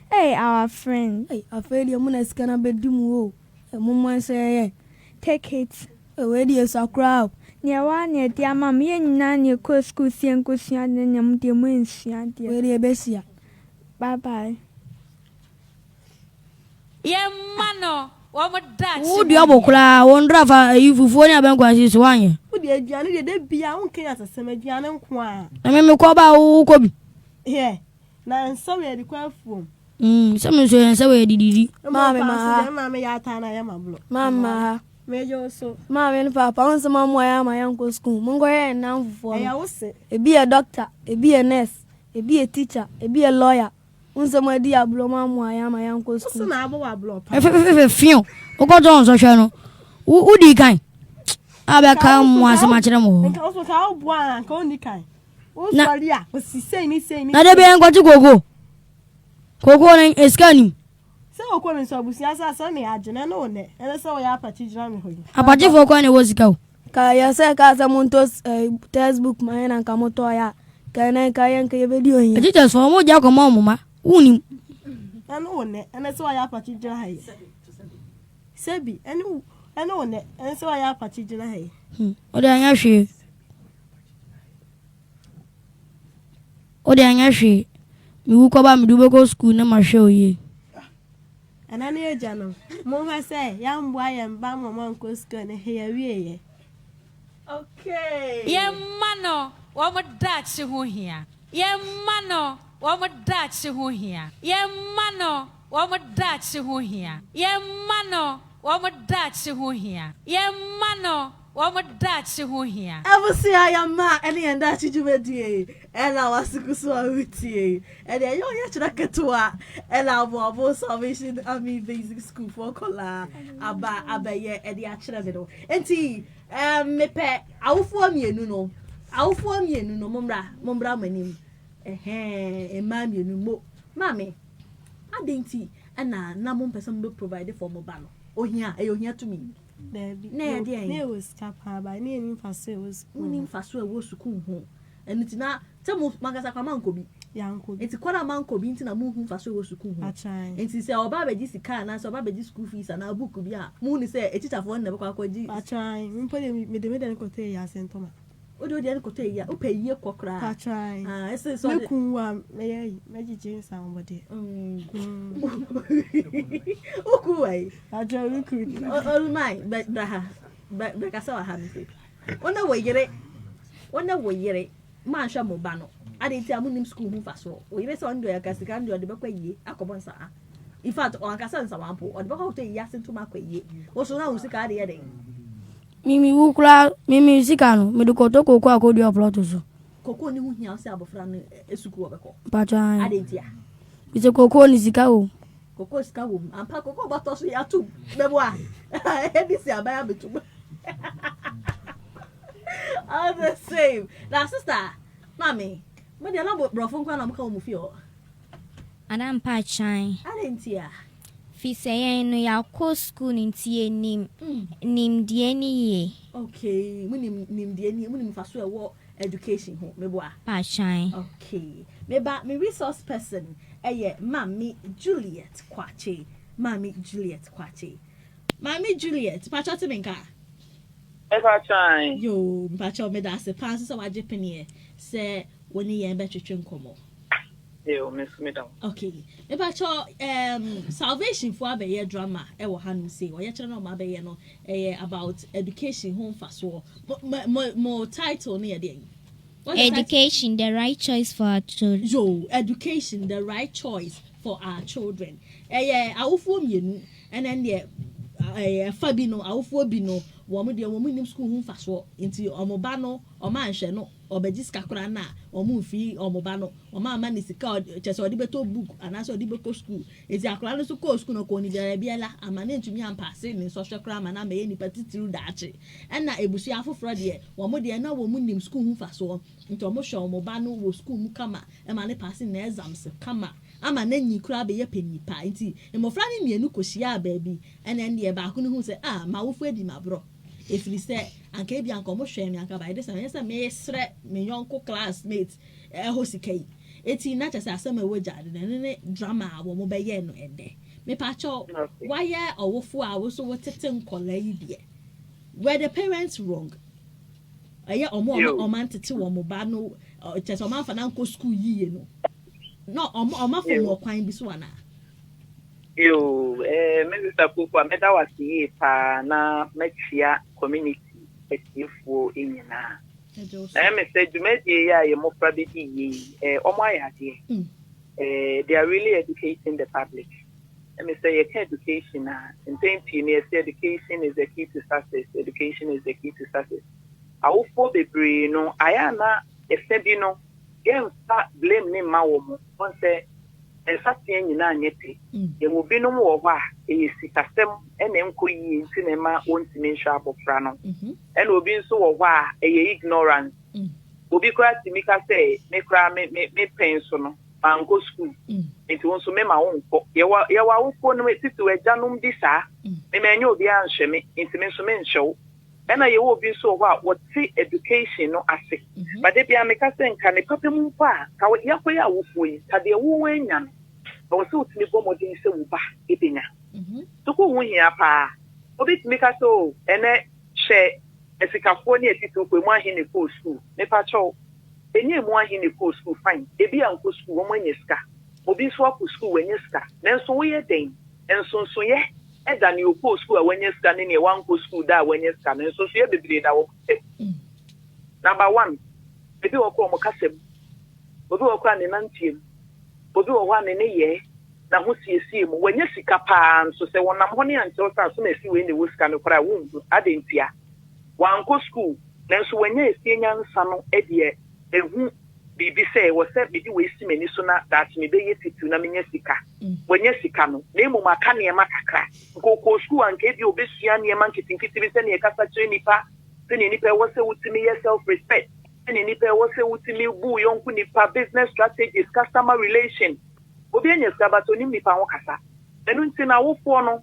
Hey, our friend. Hey, afeli mo na sika na bedi mu o. E mo mo se ye. Take it. E we di sakra. Nya wa nya dia mam ye nyina nya ko school sien ko sua de nya mo de mo nsua de. We di besia. Bye bye. Yɛn Mma no wo mo daakye. Wo dia bokura won drafa ifufuo ni abenkwansi so anye. Wo de aduane de bia won kan asasem aduane nko a. Na me ko ba wo ko bi. Here. Na nsam ye de kwa fuom. Some so yensa we dididi. Mama ya ta na ya mablo. Mama. Me yo so. Mama ni papa on se mama ya ma yanko school. Mo ngo ye na mfufo. E ya wo se. E bi a doctor, e bi a nurse, e bi a teacher, e bi a lawyer. Un se ma di ablo mama ya ma yanko school. So na abo wa ablo pa. E fion. O ko don so hwe no. Wo di kan. Abeka mo ase ma kire mo. Nka so ka obo an ka oni kan. Wo sori a, wo si sei ni. Na de be en ti gogo. Koko na eskani. Se okwo nso abusia asa na ya gene na one. Ele se wo ya apachi gina me hoyi. Apachi fo ko na wo sika o. Ka ya se ka sa montos textbook ma na ka moto ya. Ka na ka yan ka ye video yin. Teachers for mo ja ko mo mama. Uni. Ana one. Ele se wo ya apachi gina hayi. Sebi, ana one. Ele se wo ya apachi gina hayi. O de anya hwe. O de anya hwe. Mi wu ko ba mi du be ko school na ma hwe oye. Ana ne eja no. Mo ha say ya mbo aye mba mo nko school ne he ya wieye. Okay. Yɛn Mma no wo mo daakye ho hia. Yɛn Mma no wo mo daakye ho hia. Yɛn Mma no wo mo daakye ho hia. Yɛn Mma no wo mo daakye ho hia. Yɛn Mma no wo mo daakye ho hia. Abusia Yɛn Mma ene Yɛn Daakye dwumadie. Ela wasikusu awutie. Ene yo ye chira ketua. Ela Aboabosalvationarmybasicschool for kola abaye ede achira me do. Enti mepe awufo mienu no. Awufo mienu no mombra manim. Ema mienu mo. Mame. Adenti na mo person be provide for mo ba no. Ohia to me. Ne was kapa ba ne ni faso was. Ni faso wo sukun ho. Enti na temo magasa kwa mankobi. Yanko. Enti kwara mankobi enti na mu hu faso wo sukun ho. Enti se oba beji sika na se oba beji school fees na book bi a mu ni se teacher for na be kwa kwaji. Atrai. Mpo de me de ko te ya sentoma. O de ko te ya o pe ye kokra. Atrai. Ese so me kunwa me jiji nsan bode. Okuwai. Atrai recruit. All my but kasa wa ha me. Ona wo yere man sha mo ba no ade ti amunim school hu faso o yire se on do ya kasika ndo de bekwa yie akobon sa. In fact on kasa nsa wampo o de bekwa to yie asentu makwa yie wo so na wo sika ade ye den mimi wukura mimi sika no me de koto koko akodi upload so koko ni hu hia se abofra no esuku obeko pacha ade ti a bise koko ni sika o Cocoa scum, and pack cocoa bottles. We are two. Memoir. This is a baby too. All the same. Now, sister, mommy, what do you know about Brofon when I'm home with you? And I'm patching. I didn't hear. Fi say no ya ko school ntie nim die ni. Okay, nim die ni nim fa so e wo education ho meboa. Patching. Okay. Me resource person Mami Juliet Kwache. Mami Juliet Kwache. Mami Juliet, pacho minka. Patching. Yo, pacho me da se pan so wa jepenie se woni yen betwetwe nkomo. Yo, Miss Middle. Okay. Me pacho salvation for abeye drama e wo hanu say wo ye kire no ma abeye no about education home faso. Mo title ne ye dey. Education, the right choice for our children. Yo, education, the right choice for our children. Awufo mienu, and then Fabino, awufo bino, womu nim school hum faso, into omobano, or manche no, or bejiska krana, or mufi, or mobano, or mamma is the card, just or dibeto book, and as or dibeto school. Is the Akrano to co school, no coni de biela, a man to me and passing in social crime, and I may any particular dache. And na ebusia for Friday, one more dear no woman nim school hum faso, into a mosho mobano wo school mukama, and man passing exams, kama. Ama nanyi kura be ye penny pa nti e mofra ne mienu kohia baby ene ne ba ko ne hu se ma wo fu edi mabro efiri se anka bia anka mo hwe mi anka ba ide se me sre me yonko classmate ho sikai eti na chese asema wo jade ne drama wo mo be ye no ende me pa cho why owofu a wo so wo tete nkola yi de were the parents wrong aye omo mantete wo mo ba no chese o man fa na nko school yiye no. No, oma for more kwine biswana. Yo, Mr. Kupa, meda was here pa na mechia community etifo inyina. Me say Jumedi ya ye mo probably ye omo ya de. They are really educating the public. Me say education in 20 years education is the key to success. Education is the key to success. Awufo bebre no ayana efebi no Yen start blame ni ma wo mo on say ensatien nyina anyete ye wo bi no mo wo ha e sikasem ene nkoyi nti ne ma ontimi hwa abofra no ene obi nso wo ha e ignorance obi kra timika say me kra me penso no mango school nti wonso me ma wo nko ye wa wo ko no titu agyanum di sa me menye obi anhwe me nti me nso me nhwe and I will be so what see education no ase. But they be a mekasen can a papa mumpa, how yakoya wufui, Tadia Wuyan. I was so to me bomodin so ba, ipina. To go win here, pa. Obit make us so, and share as a California title with one in the post school. Ne patrol. Any one in the post school fine. They be uncle school when you ska. Obi swap school when you ska. Then so we are dane. And so yeah. Than you post school when you're scanning a one post school that when you're scanning, so she had the breed. Number one, if you are called Mocassim, but you are crying in Antium, but you are one in a year. Now, who see him when you see Capan, so say one money and so far, so may see when the Wiscan of I won't. I didn't hear one go school. Then, so when you're seeing young son, Eddie, a who Bibi say was said, Bibi wasting many sooner that me be yet to Naminesika. When yes, Sikano, name of Macania Macacra, go school and get you best young monkey in Kitty and a Casa Nipa, then any pair was to me self respect, and any pair was to me boo young Kunipa business strategies, customer relation. Obianya Sabatoni Nipa Wakasa. Then we send our phone.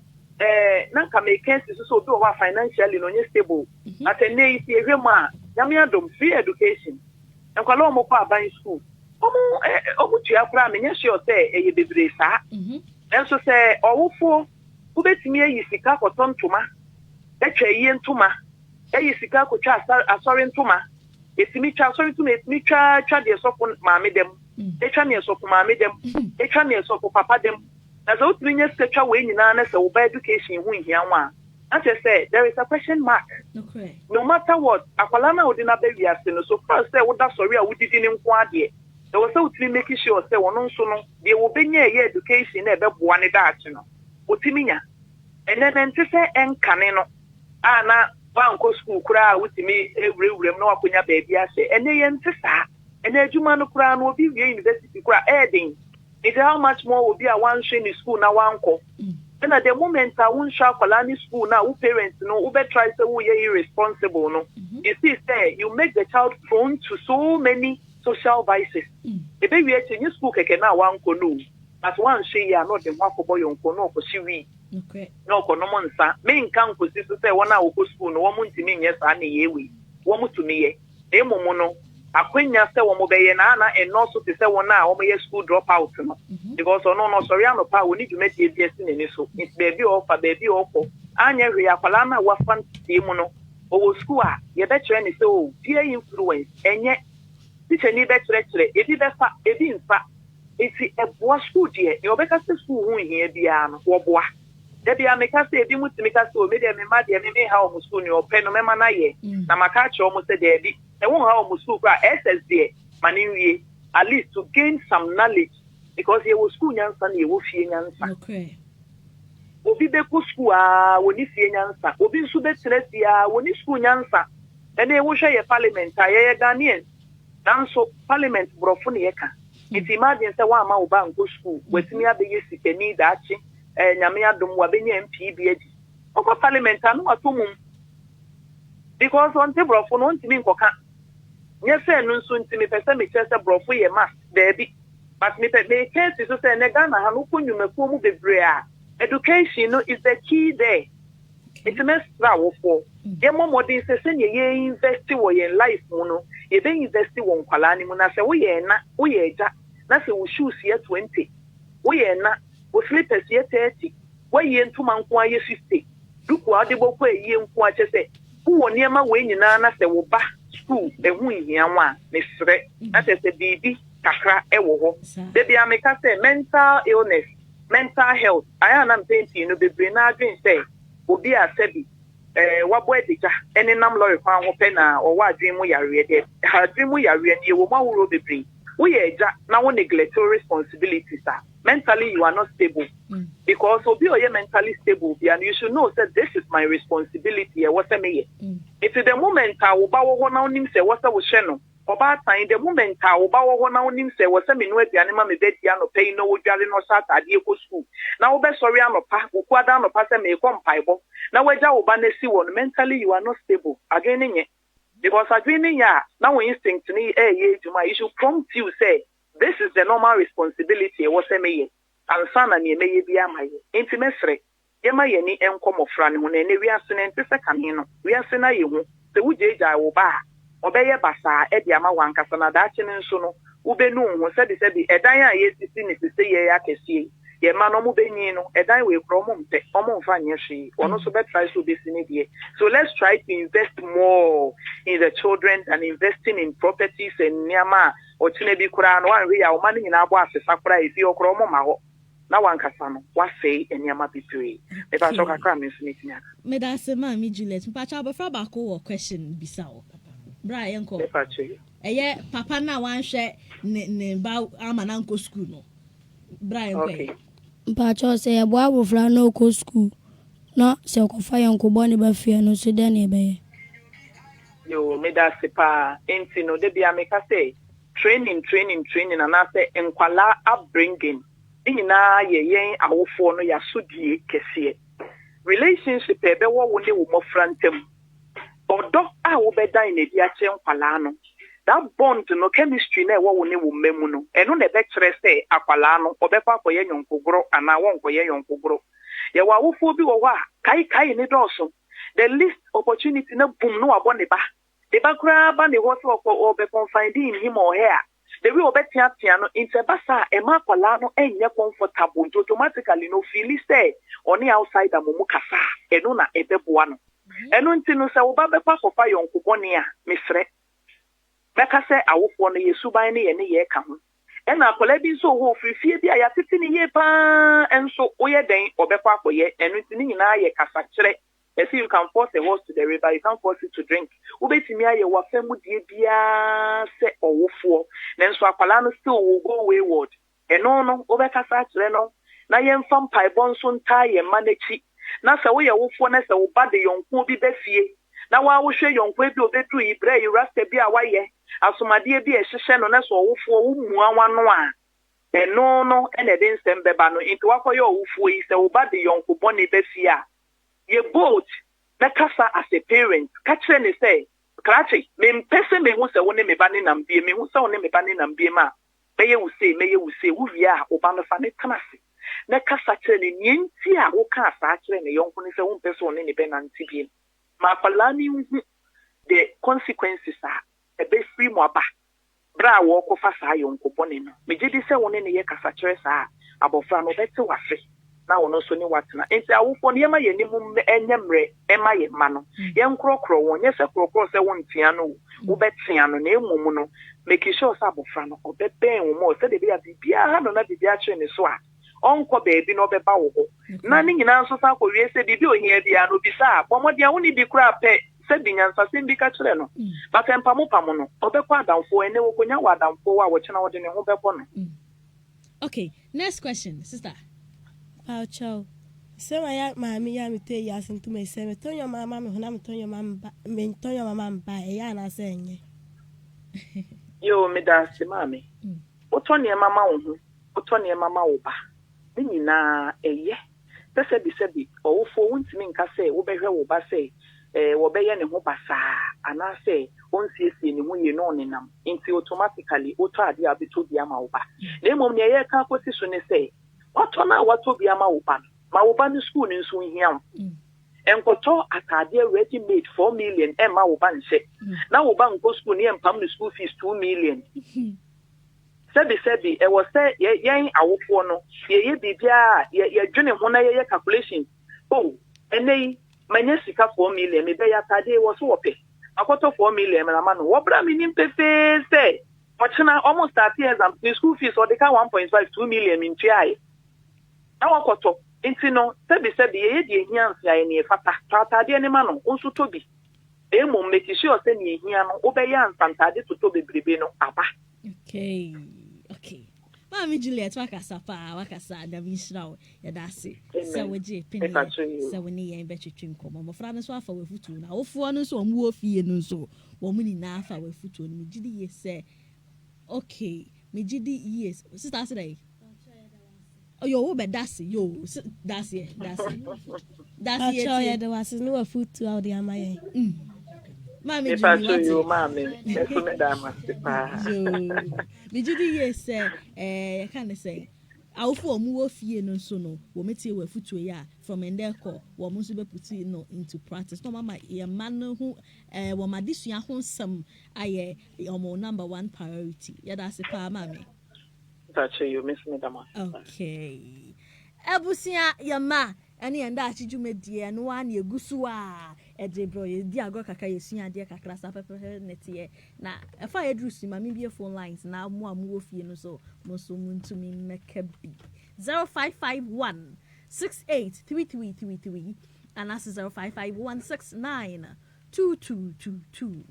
Nanka make cases so do our financially non stable. At a nay, see a rema, Yamiadum, free education. And Colombo pa by school. Omu tia fra me nya sure say e ye bebre sa. Enso say owofo wo betimi ayi sika koton toma. Etwa yi ntoma. Ayi sika ko twa asori ntoma. Etimi twa asori ntoma etimi twa de sofo maame dem. Etwa ne sofo maame dem. Etwa ne sofo papa dem. Na so utimi nya sika twa we nyina na say wo ba education hu hia nwa. I just say there is a question mark. Okay. No matter what, akwala na odi na be wiase no so far say wo da sorry a wo didi ne nko ade. There was so to make sure say wono nso no de wo benye ye education na be boa ne daache no. Otiminya. Ene nte say enkane no. Na banko school kura wutimi ewurewurem na wakonya baabi ase. Ene ye nte sa. Ene adwuma no kura no obi wie university kura edin. It's how much more will be a one train in school now one call. And at the moment I won't shop for school now, who parents know, who better try to say we are irresponsible. No, you see, say you make the child prone to so many social vices. The baby at your school can now one canoe. As one say you are not the one for boy on kono for she okay. No kono monsa. Main can't say 1 hour go school, no one to me, yes, and ye we. One to me, a mono. Akwenya say wo mobeye na and also to say one now o school drop out no because no sorry no pa we need to make it in so it's baby off anya we akwala na wa fan team no o school a ye be kire ni say o peer influence enye teacher ni be kire e bi be fa e bi nfa eti e boa school de e obeka say school hu hia bia no wo boa de bia me ka say e bi mutimi ka say o me de me ma de me ha o school ni o pe no me ma na ye na maka che o mo say de bi I won't have a school SSD, Maniwe, at least to gain some knowledge because he was school and he was seeing answer. Okay. Obi Beku school, when you see an answer, Obi Subet Celestia, when you school answer, and they will share a parliament, I Ghanaian. Now, so parliament brofunieka. It's imagine the one mouth bank go school, with me at the Yesi, Daakye, and Yamia Dum Wabini MP, over parliament, I know a tomb. Because on the brofun, on to me, yes, no soon to me, person, me just a brofu ye must, baby. But me case is to say, Negana, Hanukun, you may form the brea. Education is the key there. It's a mess for. Your mom would say, ye invest in life, mono. Ye then invest in Kalani, Mona say, we are not, that's a shoes here 20. We are not, we sleepers here 30. Why ye 2 months, 50. Look what the book ye and what you say. Who will near my way in Nana say, well, back. School, the win here one, Miss Red, that is a baby, Kakra, Ewo. Baby, I make us say mental illness, mental health. I am painting, no be brinagin say, will be a sebi. What boy did any number of penna or what dream we are ready? Her dream we are ready, you will be free. We are now neglect your responsibilities, sir. Mentally, you are not stable. Because of you are mentally stable, and you should know that this is my responsibility. What's a me? It's the moment I will bow on him, say, what's a channel? About time, the moment I will bow on him, say, what's a minute, the animal may bet piano pay no jolly no sat at the school. Now, be sorry, I'm a pack, who down a passer may come pieball. Now, where Joe Banesi one, mentally, you are not stable. Again, in it. Because agreeing, yeah, now instinct to me, to my issue prompt you say, this is the normal responsibility. What's a me? And son and ye may be a my intimacy. Yema yeni enkom ofrane ho na ene wiase ne ntese kanino wiase na yehu se wujeja wo ba obeye basa e dia ma wankasa na daakye ne nso no ubenu ho se de edan a yesisi ne sese ye akesie ye ma no mu benyi no edan we kro mo mpe omo mfa nye hwe ono so be try so be sine die. So let's try to invest more in the children and investing in properties and niama o tine bi kura no wan hwe ya o ma nyina abo asesa kura efi okro mo ma ho na wankasa no wa say eniama bibiri me ba so kakra me smith nya me da se ma mi Juliet mpa cha abofra ba ko wo question bisa wo bra yenko eye papa na wan hwe ne ba ama na nko school no bra yenko mpa cha se ye bo abofra na ko school na se ko fa yenko bo ne ba fie no so de ne be yo me da se pa enti no de bia me ka say training and I say enkwala upbringing na ye yen awofo no ya sodie kese relationship ebe wo ne wo mofrantem odo a wo be dan na dia che nkwala no that bond no chemistry na wo ne wo memu no eno na be kire se akwala no obekwa akoye nyonkogoro ana wo nkoye nyonkogoro ye wa awofo bi wo wa kai ne doso the least opportunity na boom no abo ne ba the background ba ne wo so be confide in him or her. The way obetia no intebasa ema kwala no enye comfortable automatically no feel say oni outside amumu kasa eno na ebeboa no eno ntinu se wo ba be kwa kofa yonkobone a mesre beka se awofo no yesuban ne ye ka ho ena akola bi so ho frifie bi aya tete ne ye pa enso oye den obekwa akoye eno ntini nyina ye kasa kire. You see, you can force a horse to the river, you can't force it to drink. Ubetimi aye wa femu die bia se owofo. Nenso akwala no still will go wayward. No, obekasa kire no. Na yemfa mpaebon so nta ye manechi. Na se wo ye wofo na se wo ba de yonko bi befie. Na wa wo hwe yonko bi obedu ibre yi rasta bi a waye. Asomade bi e hyehye no na so owofo wo muanwa no a. no and a den sembebano into Wakoyo Ufui, so bad the young Kuboni Bessia. Ye boat, Nakasa as a parent, catching say, Clachy, me person me who say one me banning and be me who saw me banning and be ma. May you say, Uvia, Obama Fanny Tanasi. Nakasa telling Yintia, who cast actually a young person in the Ben and TV. Ma Palani, the consequences are a best free more back. Bra walk of us, I young Kubonino. Me did say one in the year Casatres are above Frano better was free. Now no sooner what na. And I will for Yama Yenimum and Yemre, Emma Mano. Young Crocro, one yes, a crocro, say one piano, Ubetiano, name Mumuno, making sure Sabo Frano, or bet paying more, said the Bia, no, not the Biacha in the swat. Uncle baby, no be bow. Nothing in answer to we said the doing here, the Anu Bisa, but what the only be crap pay. Said the answer seemed to catch them. But Pamupamono, or the quad down for and they will go down for our channel in a home. Okay, next question, sister. Ciao. So I mammy, I tell you, as into my seven, tell your mamma, when I'm telling your mamma, mean, tell your mamma by Yana saying, Yo, me that's the mammy. What on your mamma? What on your mamma? Nina, ye. That's a be or for once mean Casse, Obeha Oba say, Obeyan and Hopasa, and I say, once you see any you know in them, into automatically, Ota dia be to the Amaoba. Name on your can't position say. What on what to be a Mauban? Mauban school in swing him. And Koto at a dear ready made 4 million and Mauban said. Now Uban go school near and public school fees 2 million. Sebi, I was say, yang I will follow. Ye be ye journey one year calculation. Oh, and they, my Nessica 4 million, maybe a day was whopping. I got 4 million and a man, what Bramin in Pefe say. Watching almost 30 years and the school fees or the car 1.5 2 million in TI. Now, Koto, Intino, Sebi, ye here any fata, dear Nemano, also Toby. They won't make sure send ye here, Obeyan, Santa to Toby Bribino, Abba. Okay. Mami Juliet, wakasa, da Mishra, Yadasi, Sawaji, Penny, Sawani, and Betty Trinko, Mamma Franas Wafa with Futu, now, for one so more fee and so, woman enough with Futu, and Mijidi say, okay, Mijidi yes, sister today. Oh, yo, but that's it. That's it. There was no food to out the Amaya. Mammy, if I show you, mammy, Mijidi, yes, I can't say. I'll form more fear no sono, will meet you with foot from Endeco, or Musiba put no into practice. No, mamma, a man who, well, my this young some, I am more number one priority. Yeah, that's a pa, mammy. You miss me, Dama. Okay. Ebusia Yama, any and that you made dear and one ye gusua, Edebro, dear Gokaka, you dear Cacrasa pepper netie. Now, if I drew some maybe phone lines now more move you so, Mosumun to me make a B 0551 683333 and that's 0551 69 2222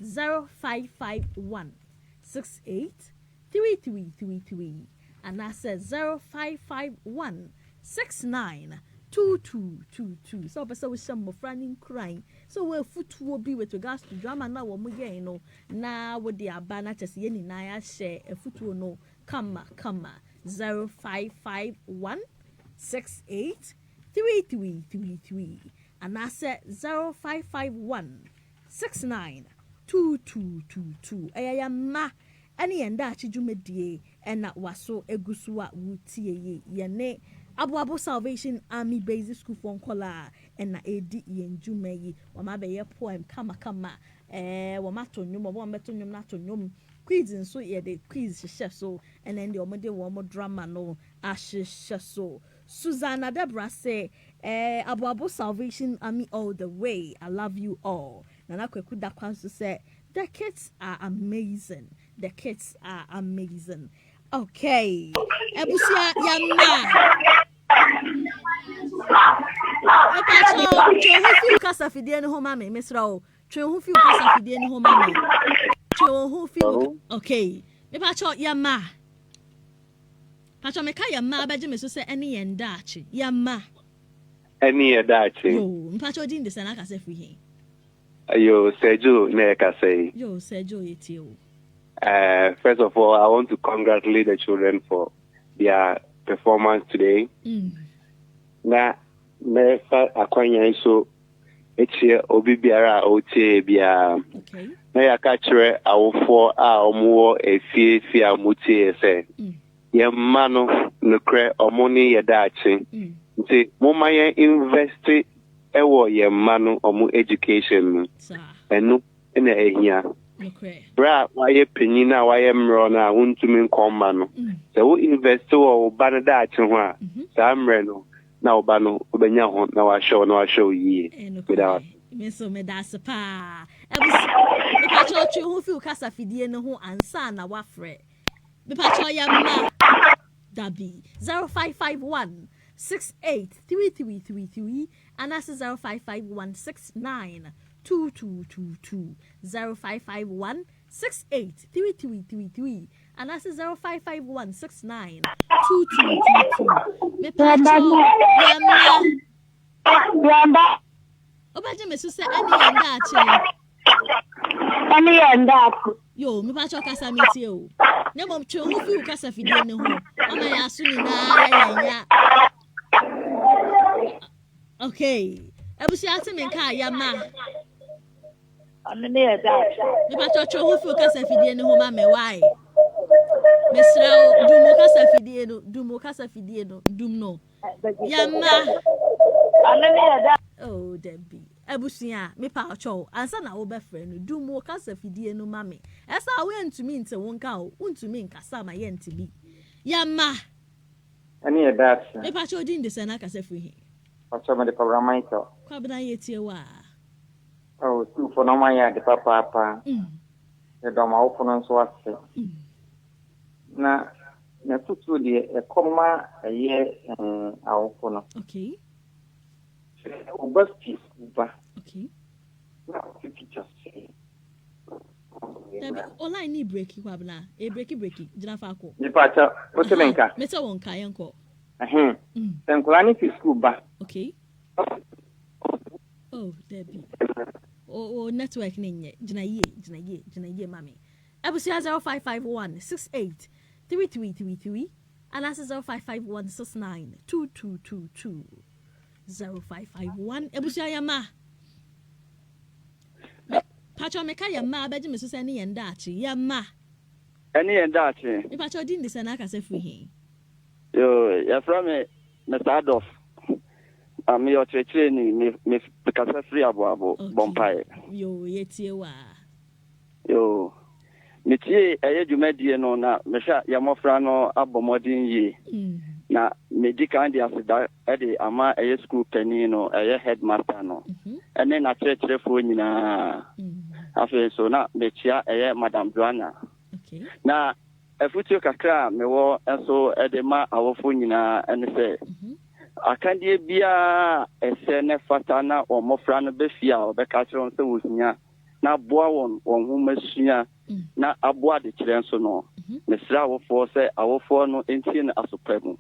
0551 68 3333 and that says 0551 69 2222. So but so with some of running crying. So where foot will be with regards to drama now when we get no now with the abana just any naya share a foot will no comma 0551 68 3333 and I said 0551 69 2222. Yɛn Mma ɛne Yɛn Daakye dwumadie ɛna waso egusua wutie yɛne Aboabo Salvation Army Basic School for Nkola ɛna edi yɛn dwuma yi wama bɛyɛ poem kama wama to nnwom wama beto nnwom na to nnwom quiz nso yɛde quiz hyehyɛ so ɛna ndi ɔmo de wɔn drama no ahyehyɛ so. Susanna Debra say Aboabo Salvation Army all the way. I love you all. Nana Kweku Dakwanso say the kids are amazing. The kids are amazing. Okay. Ebusia Yɛn Mma. Twe kasa fidie ne ho mame mesra o. Twe ho fiu kasa fidie ne ho mame. Twe ho fiu. Okay. Me pa cho Yɛn Mma. Pacho me ka Yɛn Mma abeje me so se ene Yɛn Daakye. Yɛn Mma. Ene Yɛn Daakye. Yo, me pa cho din de se na kasa fi he. Yo, Sergio, Nekase. Yo, Sergio, it's you. First of all, I want to congratulate the children for their performance today. Na me fa akwanya so etie obi biara otie bia. Na ya ka kire awofo a omo efie amutie se. Yɛn mma no nokre omo ni Yɛdaakye. Nti moma yɛn invest ewo yɛn mma no omo education no. Enu na ehia. Bra waye penina waye mro na untumi nkomma no. Se wo invest wo ba no Daakye ho a, sa mre no na oba no obenya ho na wa show yie. Without me so me das pa. Me pa cho ho fi kasa fidie no ho ansa na wafre. Me pa cho Yɛn Mma Dabi 0551 683333 and that's 0551 692222 0551 683333 and that's 0551 692222 me pa cho Yɛn Mma Obaje me so say any Yɛn Daakye any Yɛn Daakye yo me pa cho kasa metie o na mom twe ho fi kasa fidie ne ho ama ya so ni na ya okay ebusi ate me nka Yɛn Mma ane ne Yɛdaakye me pa cho twe ho fi kasa fidie ne ho ma me why me sra dumo kasa fidie no dum no Yɛn Mma ane ne Yɛdaakye oh Debbie ebusia me pa cho ansa na wo be frɛ no dumo kasa fidie no mame esa we ntumi nte wonka o untumi nkasa ma ye ntibi Yɛn Mma ani Yɛdaakye me pa cho din de sana kasa firi he pacho me de programa ito kwa bana ye tie wa oh tu for no man ya de papa e do ma wo no so ase na tutu de e koma ye awofo no okay Obasti Uba. Okay. Now, just say. Online ni breaki kwabna. E breaki. Jina fako. Ni pacha. What's menka? Meta wonka yanko. Tenkulani fi school ba. Okay. Oh, Debbie. Oh, network ninye. Jina ye mami. Ebusia 0551 68 3333 and that's 0551 69 2222. 0551 ebusia Yɛn Mma pacho meka Yɛn Mma abeje me so se ne Yɛn Daakye Yɛn Mma ani Yɛn Daakye me pacho din de se na kasa firi he yo ya from me Mr. Adolf am your training me kasa free Aboabo Bompae yo yetie wa yo me tie dwumadie no na me hwa ya mofra no abomodin yi na medical and asida e ama school penny no headmaster no ene na church-fo nyina afi so na mechia madam Joanna na efutio kakra mewo enso ma awofo nyina ene se akandie bia ese ne fata na omofra no befia obeka kire nso wosunya na boa won ho masua na aboa de kire nso no mesra awofo se awofo no entie na asopemu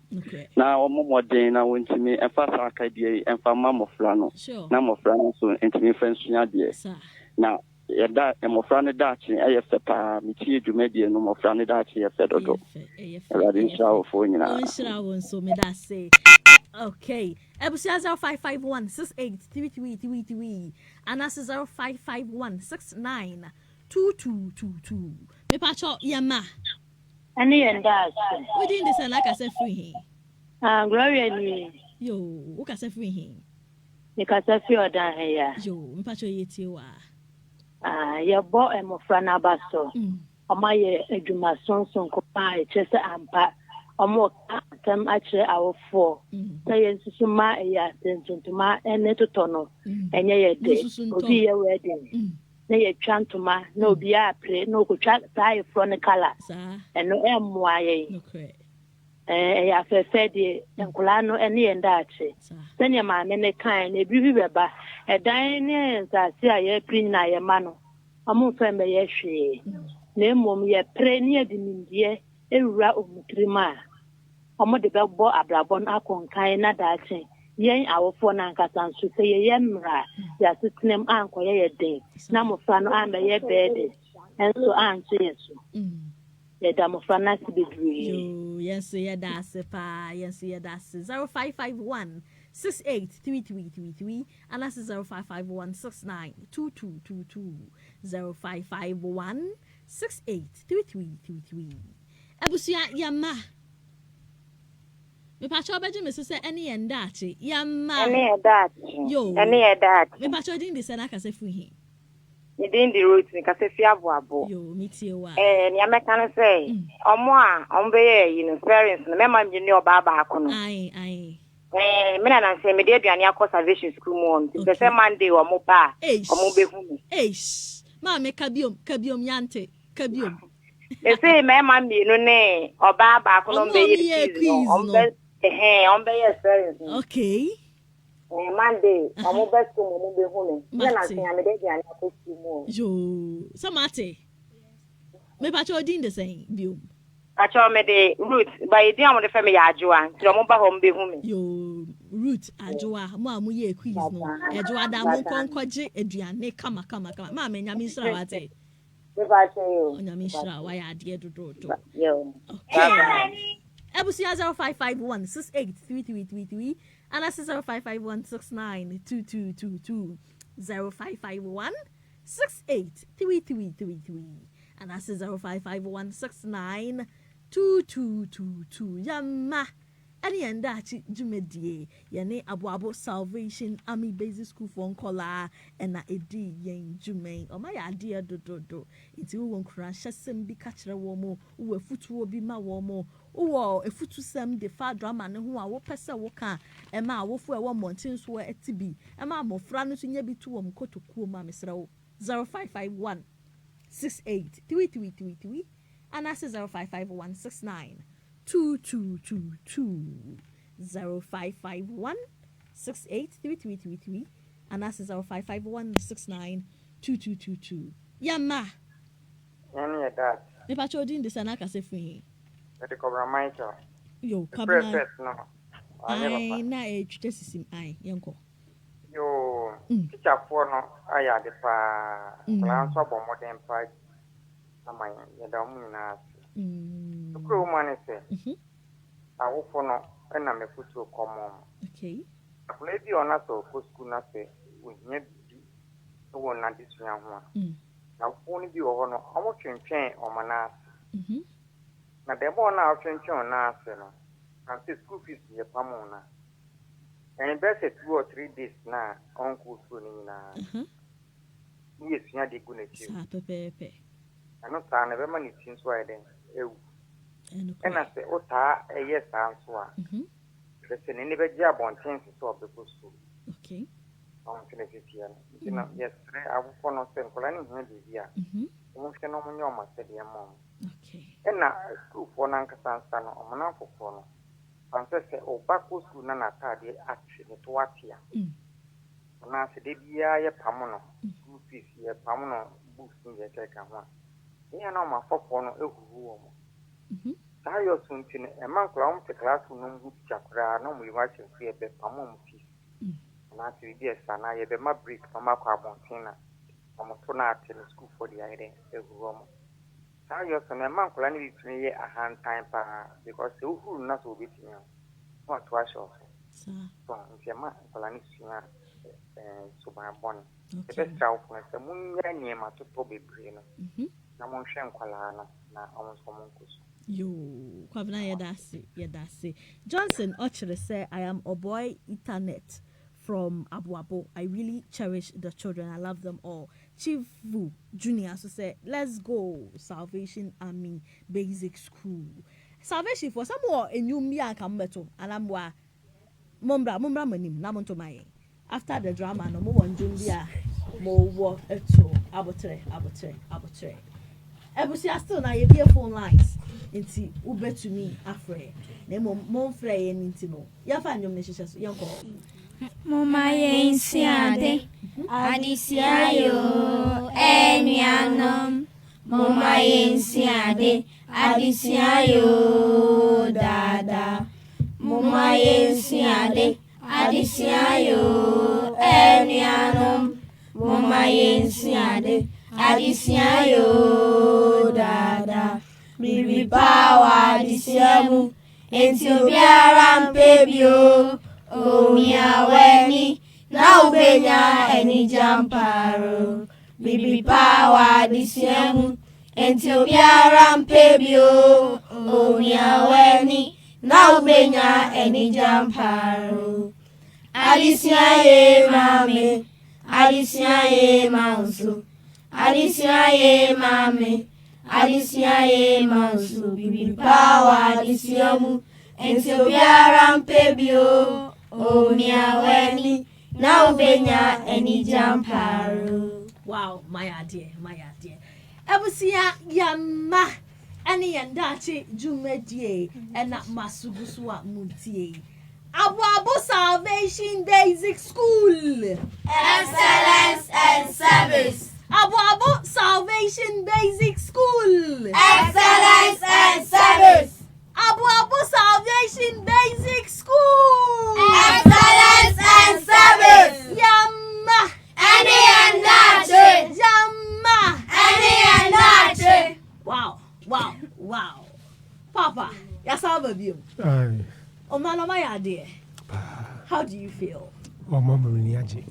na omomoden na wontimi emfa akadie emfa mamofra no na mofra no so entimi fansua de na yɛda mofra no Daakye ɛyɛ pa metie dwumadie no mofra no Daakye yɛ dodo ɛwade nhyira awofo nyina nhyira wo nso medase okay ebusia 0551 683333 and that's 0551 69 2222 me pacho Yɛn Mma ani Yɛn Daakye we din de sana kasa free he Gloria ni yo wo kasa free he me kasa free odan he ya yo me pacho yetie wa ye bo emofra na baso oma ye adwuma sonson ko pa e chese ampa omo tam akire awofo na ye nsusuma ya tentuntuma ene totono enye ye de obi ye wedding na ye twantuma na obi a pre na okotwa sai front color eno emmoa ye ya fefe de nkola no ene Yɛn Daakye senya ma me ne kan na bibi beba edan ne nsase a ye pri na ye ma no amu fe me ye hwe na mom ye pre ne de nimdie ewura omutrima omo de bebo abrabon akonkan na Daakye yen awofo na nkasa nso se ye mra ya sitinem ankoye ye den na mofra no amba ye bede enso anche yeso yɛda mmɔfra no ase bebree. Yes, that's it. Yes, that's 0551 683333 and that's 0551 692222 0551 683333. Abusia Yɛn Mma. Me pacho beje me say any Yɛn Daakye. Yɛn Mma. Any Yɛn Daakye. Yo. Any Yɛn Daakye. Me pacho din de say na kase fu hi. Me din di root me kase fi Aboabo. Yo, me tie wa. Ni ameka no say omo a ombe ye parents no me ma me ni oba ba ko no. Aye. Me na say me dey aduane akọ salvation school mo on. Te say Monday omo ba. Omo be hu me. Ma me kabiom yante. Kabiom. Me say me ma me no ne oba ba ko no be ye quiz no. Ombe ye parents. Okay. Monday, omo be school mo be hu me. Me na say me dey aduane akọ school mo. Yo, samate. Me pacho din de say biom. Pacho me de root by di am de fe me ya ajoa. Ti omo ba ho mbe hu me. Yo, root ajoa mo amuye quiz no. Ajoa da mo konkoje aduane kama. Ma me nyame sra wate. Me pacho yo. Nyame sra wa ya ade dodo. Yo. Okay. Ebusia 0551 683333 and that's 0551 692222 0551 683333 and that's 0551 692222 Yɛn Mma any Yɛn Daakye jumedie yene Aboabosalvationarmybasicschool for nkola and na edi yen jumen o ma ya ade dododo nti wo nkura hyesem bi ka kire wo mo wo afutuo bi ma wo mo wo efutusem de fa drama ne ho a wo pese wo ka e ma awofo e wo mountain so etibi e ma amofra no so nya bi to wo mkotokuo ma mesra wo 0551 683333 and that's 0551 692222 0551 683333 and that's 0551 692222 Yɛn Mma. Any of that. Me pacho din de sana kase fu. The cobra Michael. Yo, kabla. No. Ai na e twete sisim ai yenko. Yo, teacher for no aya de pa. Plan so bo modern pa. Ama ya da mu na. Kuro man say. Awo for no na me futu komo. Okay. Akule bi ona so ko school na say ohia bi wo na disua ho a. Na phone bi wo no omo twentwen o mana. Na demo na twentwen na ase no. And the school fees ye pamona. And best 2 or 3 days na uncle soon na. Yes, ya de gunechi. Pepe. And not an ever many things why then. And I say, Ota, a yes answer. The same never job on chances of the school. Okay. On Philadelphia. Yes, I will follow some colony here. Almost no one said your mom. Okay. And now school for Nankasan son or Manafo for. Say, oh, Baku school nana tadi actually to what here. Na se de bia ye pamono school fees ye pamono books in ye take one. Ye na ma fofo no ehuhu wo mo. Sa yo sunti e man kla te class no mu chakra no mu wa che free be pamom fees. Na se di esa na ye be ma break ma kwa bontina. Omo to na ate school for the ide ehuhu wo mo. Sa yo so na man kla ni bi ye a hand time pa because ehuhu na so bi tinya. What was your so if your man kla ni sua so by born. The best out for the moon near my to Toby Green. No one shame Colana, now almost common course. You, Kwabna Yedasi. Johnson actually say, I am a boy Ethernet from Aboabo. I really cherish the children. I love them all. Chief Vu Junior so say, let's go Salvation Army Basic School. Salvation for some more a new Mia Cambeto, and I'm Mumbra Manim, Namonto Mai. After the drama, no more one Jumbia, more work at two. Abotre. Ebusia still na ye be phone lines. Inti ube to me afre. Ne mo frey enti no. Ya fa nyom ne hyehyɛ so. Yanko. Mama yensiade. Adisiayo enuanom. Mama yensiade. Adisiayo dada. Mama yensiade. Adisiayo enuanom. Mama yensiade. Adisiayo dada. Bibi pa wa disiemu enti obiara mpebio omia weni na ubenya eni jamparo bibi pa wa disiemu enti obiara mpebio omia weni na ubenya eni jamparo Alicia ye mame Alicia ye manso Alicia ye mame Alicia ye manso bibi power Alicia mu enti obiara mpebio omia weni na ubenya eni jamparo. Wow, my idea. Ebusia Yɛn Mma ani Yɛn Daakye jumedie ena masuguswa muntie. Aboabo Salvation Basic School. Excellence and service. Aboabo Salvation Basic School. Excellence and service. Aboabo Salvation Basic School. Excellence and service. Yɛn Mma ani Yɛn Daakye. Yɛn Mma ani Yɛn Daakye. Wow. Papa, yasaba biom. Aye. Omalo my idea. How do you feel? Mama ni aje.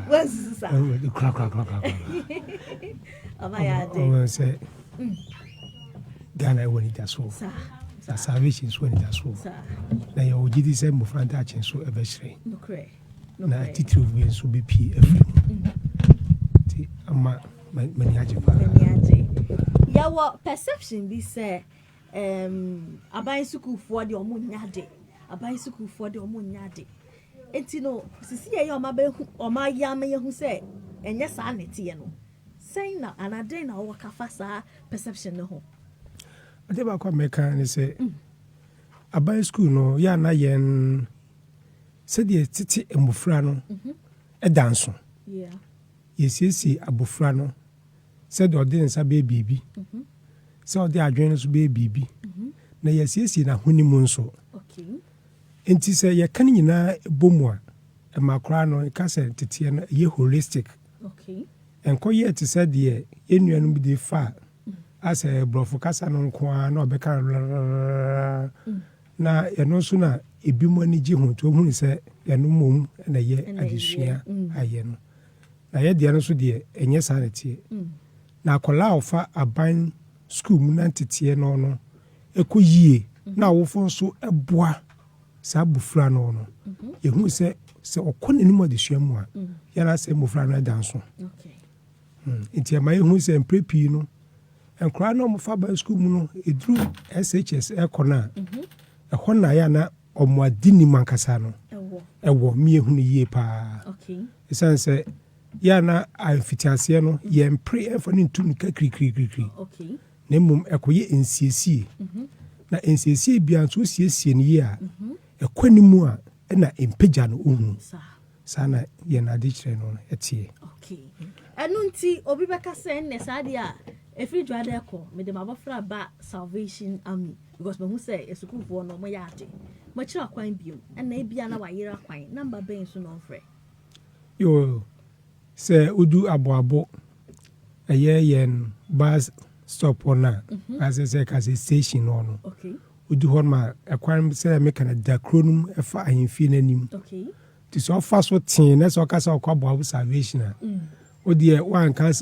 What's this? Crack. My idea. Oh, say Ghana when it has so. Salvation when it has so. Na yo gidi say mo franta achen so ebesre. No cray. Na titru we so be PF. Ti ama mani aje pa. Yawo perception be say aban sukufoɔ de ɔmo nyade aban sukufoɔ de ɔmo nyade enti no sisi ye ɔma be ɔma yama ye hu sɛ enye saa nete no sɛn na anaden na ɔwɔ kafa saa perception no ho ade ba kwa meka ne sɛ aban school no ya na yen sɛ de tete emufra no edanso yesiesi abofra no sɛ de ɔde nsa be bibi so the adwene so be bibi na yesiesi na honimu nso enti sɛ ye kan nyina bomu a makra no ka sɛ tete no ye holistic enko ye te sɛ de enuanu bi de fa as a brofo kasa no nko a na obeka na ye no so na ebi mu ani gye ho to hu sɛ ye no mom na ye adesua aye no na ye de no so de enye sa nete na akola ofa aban school mu nantete no ekoyie na wofo nso eboa sa bufra no yehu se okone ni modesua mu a yana se mufra no danso enti ama yehu se mprepi no enkra na omofa ba school mu no edru SHS ekona ehona ya na omoadini mankasa no ewo mi ehu ni yie pa esanse ya na amfitiase no ye mpre efo ni ntu nika krikri na mum ekoye ensiesie na ensiesie bia nso siesie ne ye a ekwani mu a na empeja no ohun sana ye na de kire no etie enu nti obi beka say ne sade a efri dwade ekọ me de mabofra ba Salvation Army because me hu say esukufo no mo ya ade mo kira kwan biom na ebia na wayira kwan number ben so no frɛ yo se udu aboabo Yɛn bus stop ona as I say kasi station no udu hon ma ekwan se me kana da kronum efa ahemfie nanim ti so fa so tin na so kasa okwa Aboabo Salvation a odie wan kan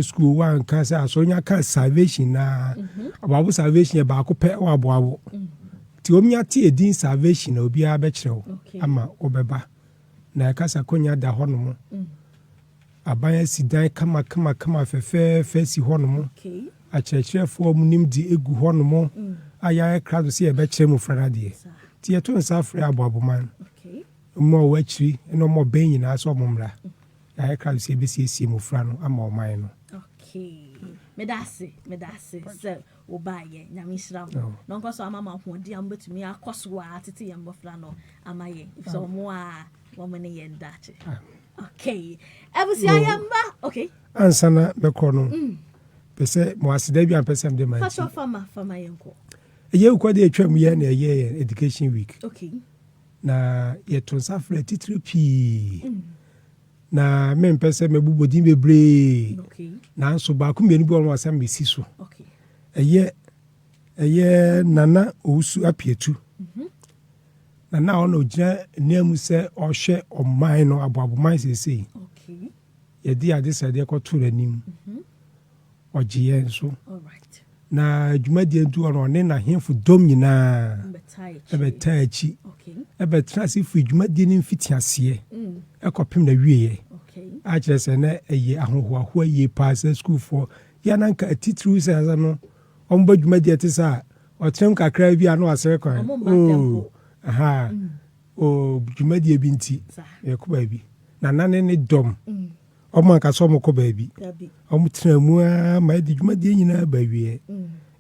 school wan kan say asonya kan Salvation na Aboabo Salvation ba ko pe wa Aboabo ti omnya ti edin Salvation na obi a be kirew ama obeba na kasa konya da honom abaya sidan kama fefe si honom a chechefo mu nimdi egu honom aya krado se e be kire mu frana de ti eto nsa frɛ Aboabo man mo wachiri no mo ben nyina so momra ya krado se be sie mu frano ama o man no medase se obaye nyame hira mo no nko so ama ma hodi am betumi akoso a tete yam bofra no amaye so mo a wo me ne Yɛn Daakye ebusia Yɛn Mma ansana be krono pese mo asida bi ampesem de man fa fama yenko ye ukode atwam ye na ye education week na ye tonsa fra titiri pi na me mpese mebubodin bebre na nso ba ku menu bi on wasam besi so ye ɛyɛ nana owusu apietu nana ɔno gyina nneɛmu sɛ ɔhwɛ ɔman no aboaboman seesei yɛde ade sɛ deɛ kɔto n'anim ɔgye yɛn nso na dwumadie ntu ɔno ɔne n'ahemfo dɔm nyinaa ɛbɛtaa akyi ɛbɛtena ase firi dwumadie no mfitiaseɛ ɛkɔpem na wieɛ akyerɛ sɛ na ɛyɛ ahohoahoa yie paa sɛ sukuufoɔ yɛnanka atitiriw sɛ ɛsɛ no ɔmbɔ dwumadie te sɛ a ɔtenam kakra bi a na wasɛre kwan dwumadie bi nti yɛkɔ baabi na nane ne dɔm ɔmo ankasa ɔmo kɔ baabi ɔmo tena mu a ma yɛde dwumadie nyinaa baawie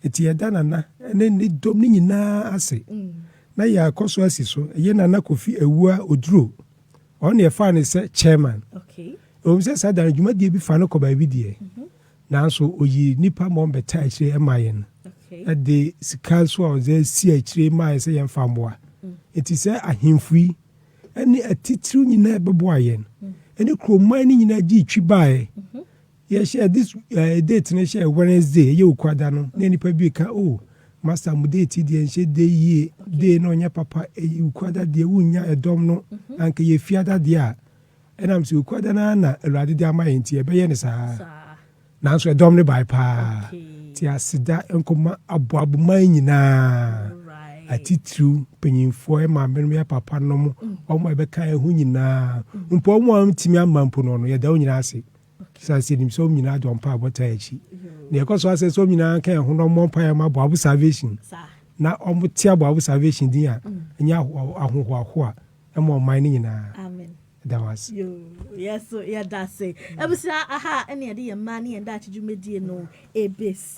nti yɛda nana ne ne dɔm ne nyinaa ase na yɛakɔ so asi so ɛyɛ nana kofi awua oduro ɔno yɛfaa ne sɛ chairman ɔmu sɛ saa da no dwumadie bi fa no kɔ baabi deɛ nanso oyi nipa ma ɔmbɛta akyire ɛma yɛn ɛde sika nso a ɔdze asi akyire ma yɛ sɛ yɛmfa mmoa nti sɛ ahemfo yi ɛne atitiriw nyinaa bɛboa yɛn ɛne kuroman no nyinaa gye twi baeɛ yɛhyɛ this date no hyɛ Wednesday ɛyɛ okwada no na nipa bi ka master mu date deɛ nhyɛ de yie de na ɔnyɛ papa okwada deɛ wonya ɛdɔm no anka yɛfiada deɛ a ɛnam sɛ okwada no na awurade de ama yɛn nti ɛbɛyɛ ne saa nanso ɛdɔm no bae paa nti aseda nkɔma aboaboman nyinaa atitiriw panyimfoɔ ɛmaame no yɛ papa no mo ɔmo ɛbɛka ɛho nyinaa mpo ɔmo a ntimi ama mpo no yɛda wo nyinaa ase sɛ sɛ nim sɛ ɔmo nyinaa dɔm pa abɔta akyi na yɛkɔ so asɛ sɛ ɔmo nyinaa ka ɛho no ɔmo mpa yɛ ma Aboabo Salvation na ɔmo te Aboabo Salvation din a ɛnyɛ ahohoahoa ɛma ɔman no nyinaa da was yes so yɛda se ɛbusia aha ɛne yɛde yɛn mma ne yɛn daakye dwumadie no ebesi